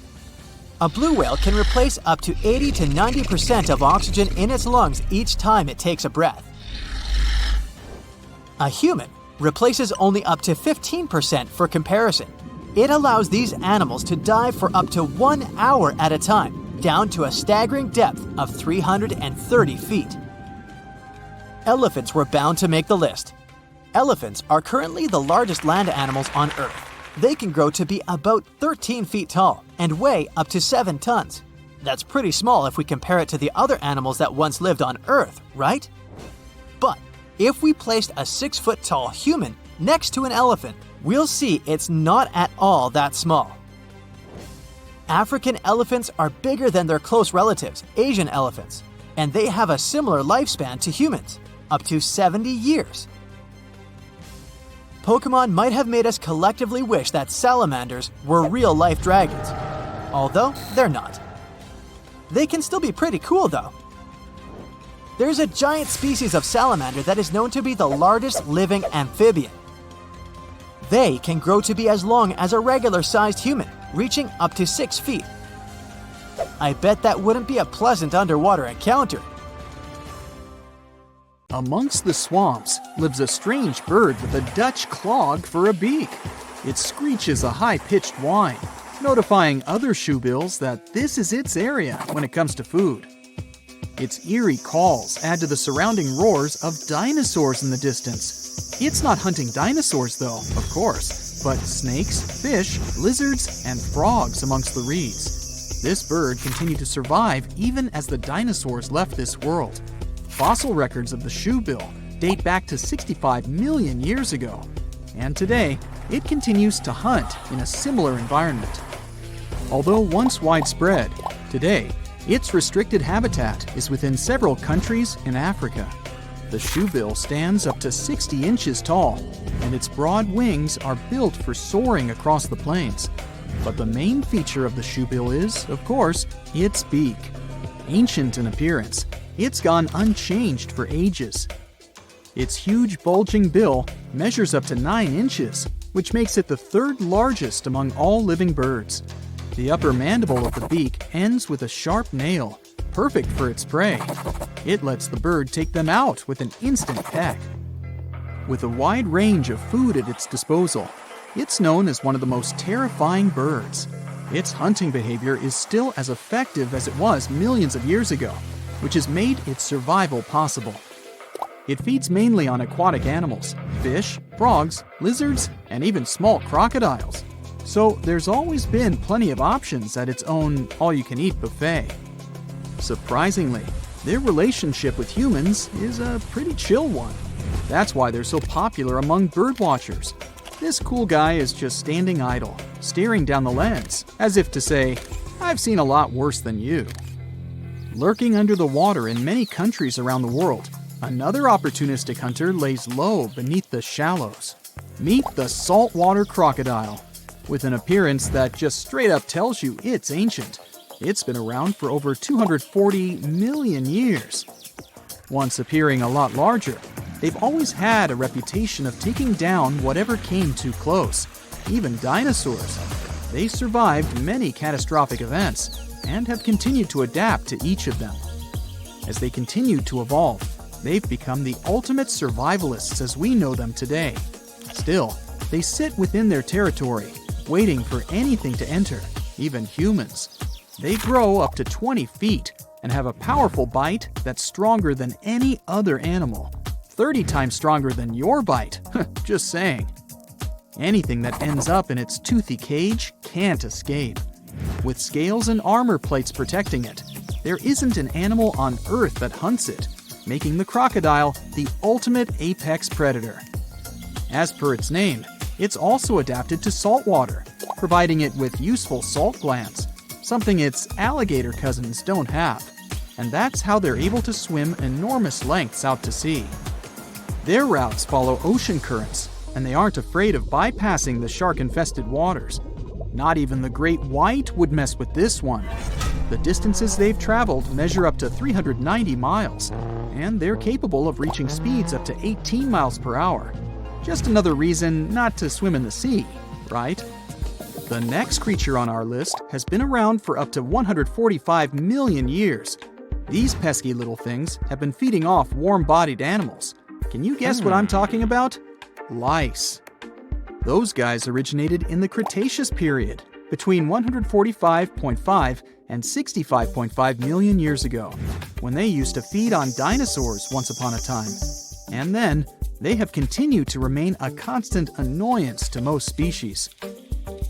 A blue whale can replace up to 80 to 90% of oxygen in its lungs each time it takes a breath. A human replaces only up to 15% for comparison. It allows these animals to dive for up to 1 hour at a time, down to a staggering depth of 330 feet. Elephants were bound to make the list. Elephants are currently the largest land animals on Earth. They can grow to be about 13 feet tall and weigh up to 7 tons. That's pretty small if we compare it to the other animals that once lived on Earth, right? But if we placed a 6-foot-tall human next to an elephant, we'll see it's not at all that small. African elephants are bigger than their close relatives, Asian elephants, and they have a similar lifespan to humans, up to 70 years. Pokemon might have made us collectively wish that salamanders were real-life dragons, although they're not. They can still be pretty cool though. There's a giant species of salamander that is known to be the largest living amphibian. They can grow to be as long as a regular-sized human, reaching up to 6 feet. I bet that wouldn't be a pleasant underwater encounter. Amongst the swamps lives a strange bird with a Dutch clog for a beak. It screeches a high-pitched whine, notifying other shoebills that this is its area when it comes to food. Its eerie calls add to the surrounding roars of dinosaurs in the distance. It's not hunting dinosaurs though, of course, but snakes, fish, lizards, and frogs amongst the reeds. This bird continued to survive even as the dinosaurs left this world. Fossil records of the shoebill date back to 65 million years ago, and today it continues to hunt in a similar environment. Although once widespread, today its restricted habitat is within several countries in Africa. The shoebill stands up to 60 inches tall, and its broad wings are built for soaring across the plains. But the main feature of the shoebill is, of course, its beak. Ancient in appearance, it's gone unchanged for ages. Its huge bulging bill measures up to 9 inches, which makes it the third largest among all living birds. The upper mandible of the beak ends with a sharp nail, perfect for its prey. It lets the bird take them out with an instant peck. With a wide range of food at its disposal, it's known as one of the most terrifying birds. Its hunting behavior is still as effective as it was millions of years ago, which has made its survival possible. It feeds mainly on aquatic animals, fish, frogs, lizards, and even small crocodiles. So there's always been plenty of options at its own all-you-can-eat buffet. Surprisingly, their relationship with humans is a pretty chill one. That's why they're so popular among birdwatchers. This cool guy is just standing idle, staring down the lens, as if to say, "I've seen a lot worse than you." Lurking under the water in many countries around the world, another opportunistic hunter lays low beneath the shallows. Meet the saltwater crocodile. With an appearance that just straight up tells you it's ancient. It's been around for over 240 million years. Once appearing a lot larger, they've always had a reputation of taking down whatever came too close, even dinosaurs. They survived many catastrophic events and have continued to adapt to each of them. As they continue to evolve, they've become the ultimate survivalists as we know them today. Still, they sit within their territory, waiting for anything to enter, even humans. They grow up to 20 feet, and have a powerful bite that's stronger than any other animal. 30 times stronger than your bite. Just saying. Anything that ends up in its toothy cage can't escape. With scales and armor plates protecting it, there isn't an animal on Earth that hunts it, making the crocodile the ultimate apex predator. As per its name, it's also adapted to saltwater, providing it with useful salt glands, something its alligator cousins don't have. And that's how they're able to swim enormous lengths out to sea. Their routes follow ocean currents, and they aren't afraid of bypassing the shark-infested waters. Not even the great white would mess with this one. The distances they've traveled measure up to 390 miles, and they're capable of reaching speeds up to 18 miles per hour. Just another reason not to swim in the sea, right? The next creature on our list has been around for up to 145 million years. These pesky little things have been feeding off warm-bodied animals. Can you guess what I'm talking about? Lice. Those guys originated in the Cretaceous period, between 145.5 and 65.5 million years ago, when they used to feed on dinosaurs once upon a time. And then, they have continued to remain a constant annoyance to most species.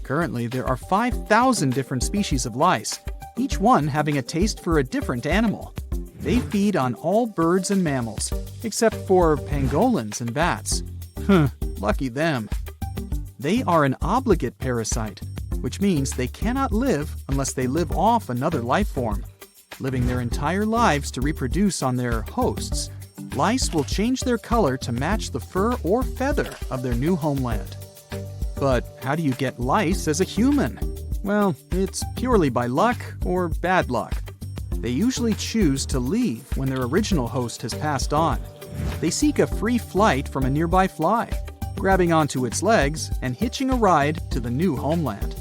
Currently, there are 5,000 different species of lice, each one having a taste for a different animal. They feed on all birds and mammals, except for pangolins and bats. Lucky them. They are an obligate parasite, which means they cannot live unless they live off another life form. Living their entire lives to reproduce on their hosts, lice will change their color to match the fur or feather of their new homeland. But how do you get lice as a human? Well, it's purely by luck or bad luck. They usually choose to leave when their original host has passed on. They seek a free flight from a nearby fly, grabbing onto its legs and hitching a ride to the new homeland.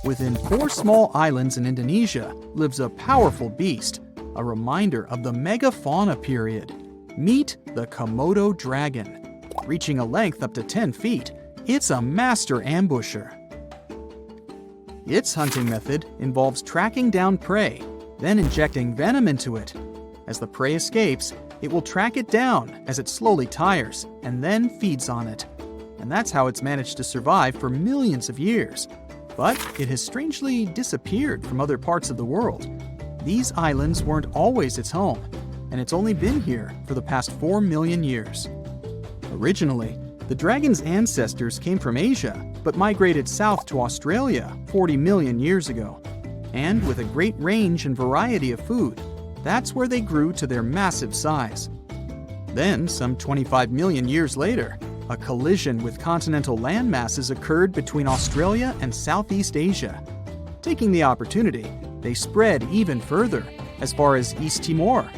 Within 4 small islands in Indonesia lives a powerful beast, a reminder of the megafauna period. Meet the Komodo dragon. Reaching a length up to 10 feet, it's a master ambusher. Its hunting method involves tracking down prey, then injecting venom into it. As the prey escapes, it will track it down as it slowly tires, and then feeds on it. And that's how it's managed to survive for millions of years. But it has strangely disappeared from other parts of the world. These islands weren't always its home, and it's only been here for the past 4 million years. Originally, the dragon's ancestors came from Asia, but migrated south to Australia 40 million years ago. And with a great range and variety of food, that's where they grew to their massive size. Then, some 25 million years later, a collision with continental land masses occurred between Australia and Southeast Asia. Taking the opportunity, they spread even further, as far as East Timor.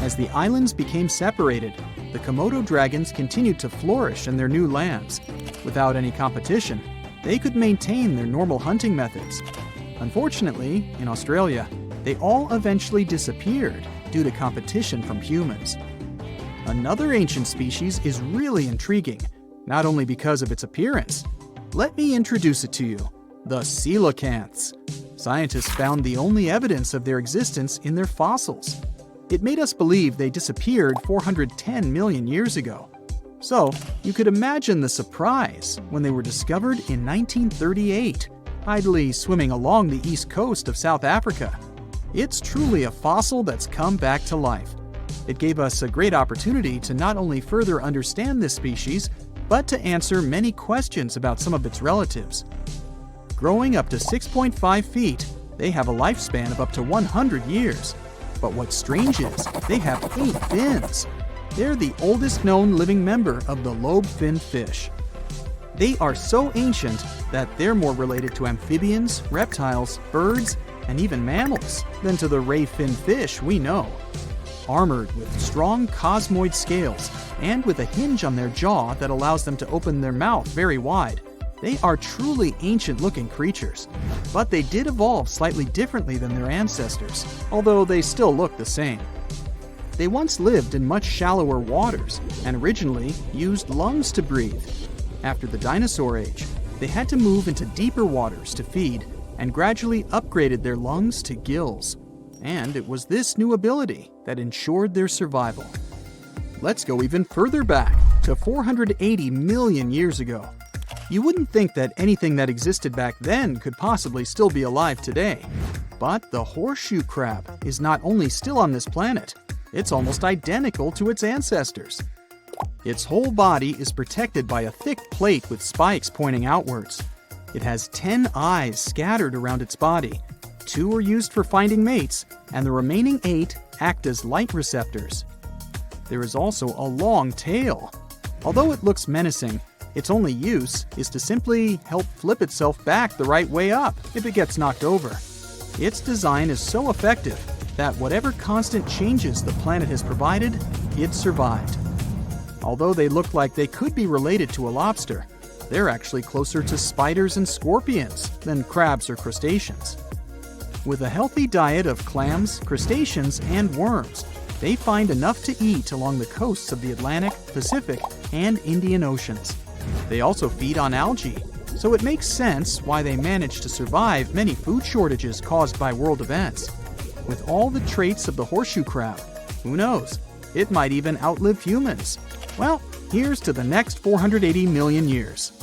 As the islands became separated, the Komodo dragons continued to flourish in their new lands. Without any competition, they could maintain their normal hunting methods. Unfortunately, in Australia, they all eventually disappeared due to competition from humans. Another ancient species is really intriguing, not only because of its appearance. Let me introduce it to you, the coelacanths. Scientists found the only evidence of their existence in their fossils. It made us believe they disappeared 410 million years ago. So, you could imagine the surprise when they were discovered in 1938, idly swimming along the east coast of South Africa. It's truly a fossil that's come back to life. It gave us a great opportunity to not only further understand this species, but to answer many questions about some of its relatives. Growing up to 6.5 feet, they have a lifespan of up to 100 years. But what's strange is they have 8 fins. They're the oldest known living member of the lobe-finned fish. They are so ancient that they're more related to amphibians, reptiles, birds, and even mammals than to the ray-finned fish we know. Armored with strong cosmoid scales and with a hinge on their jaw that allows them to open their mouth very wide, they are truly ancient-looking creatures. But they did evolve slightly differently than their ancestors, although they still look the same. They once lived in much shallower waters and originally used lungs to breathe. After the dinosaur age, they had to move into deeper waters to feed and gradually upgraded their lungs to gills. And it was this new ability that ensured their survival. Let's go even further back, to 480 million years ago. You wouldn't think that anything that existed back then could possibly still be alive today. But the horseshoe crab is not only still on this planet, it's almost identical to its ancestors. Its whole body is protected by a thick plate with spikes pointing outwards. It has 10 eyes scattered around its body. 2 are used for finding mates, and the remaining 8 act as light receptors. There is also a long tail. Although it looks menacing, its only use is to simply help flip itself back the right way up if it gets knocked over. Its design is so effective that whatever constant changes the planet has provided, it survived. Although they look like they could be related to a lobster, they're actually closer to spiders and scorpions than crabs or crustaceans. With a healthy diet of clams, crustaceans, and worms, they find enough to eat along the coasts of the Atlantic, Pacific, and Indian Oceans. They also feed on algae, so it makes sense why they manage to survive many food shortages caused by world events. With all the traits of the horseshoe crab, who knows, it might even outlive humans. Well, here's to the next 480 million years.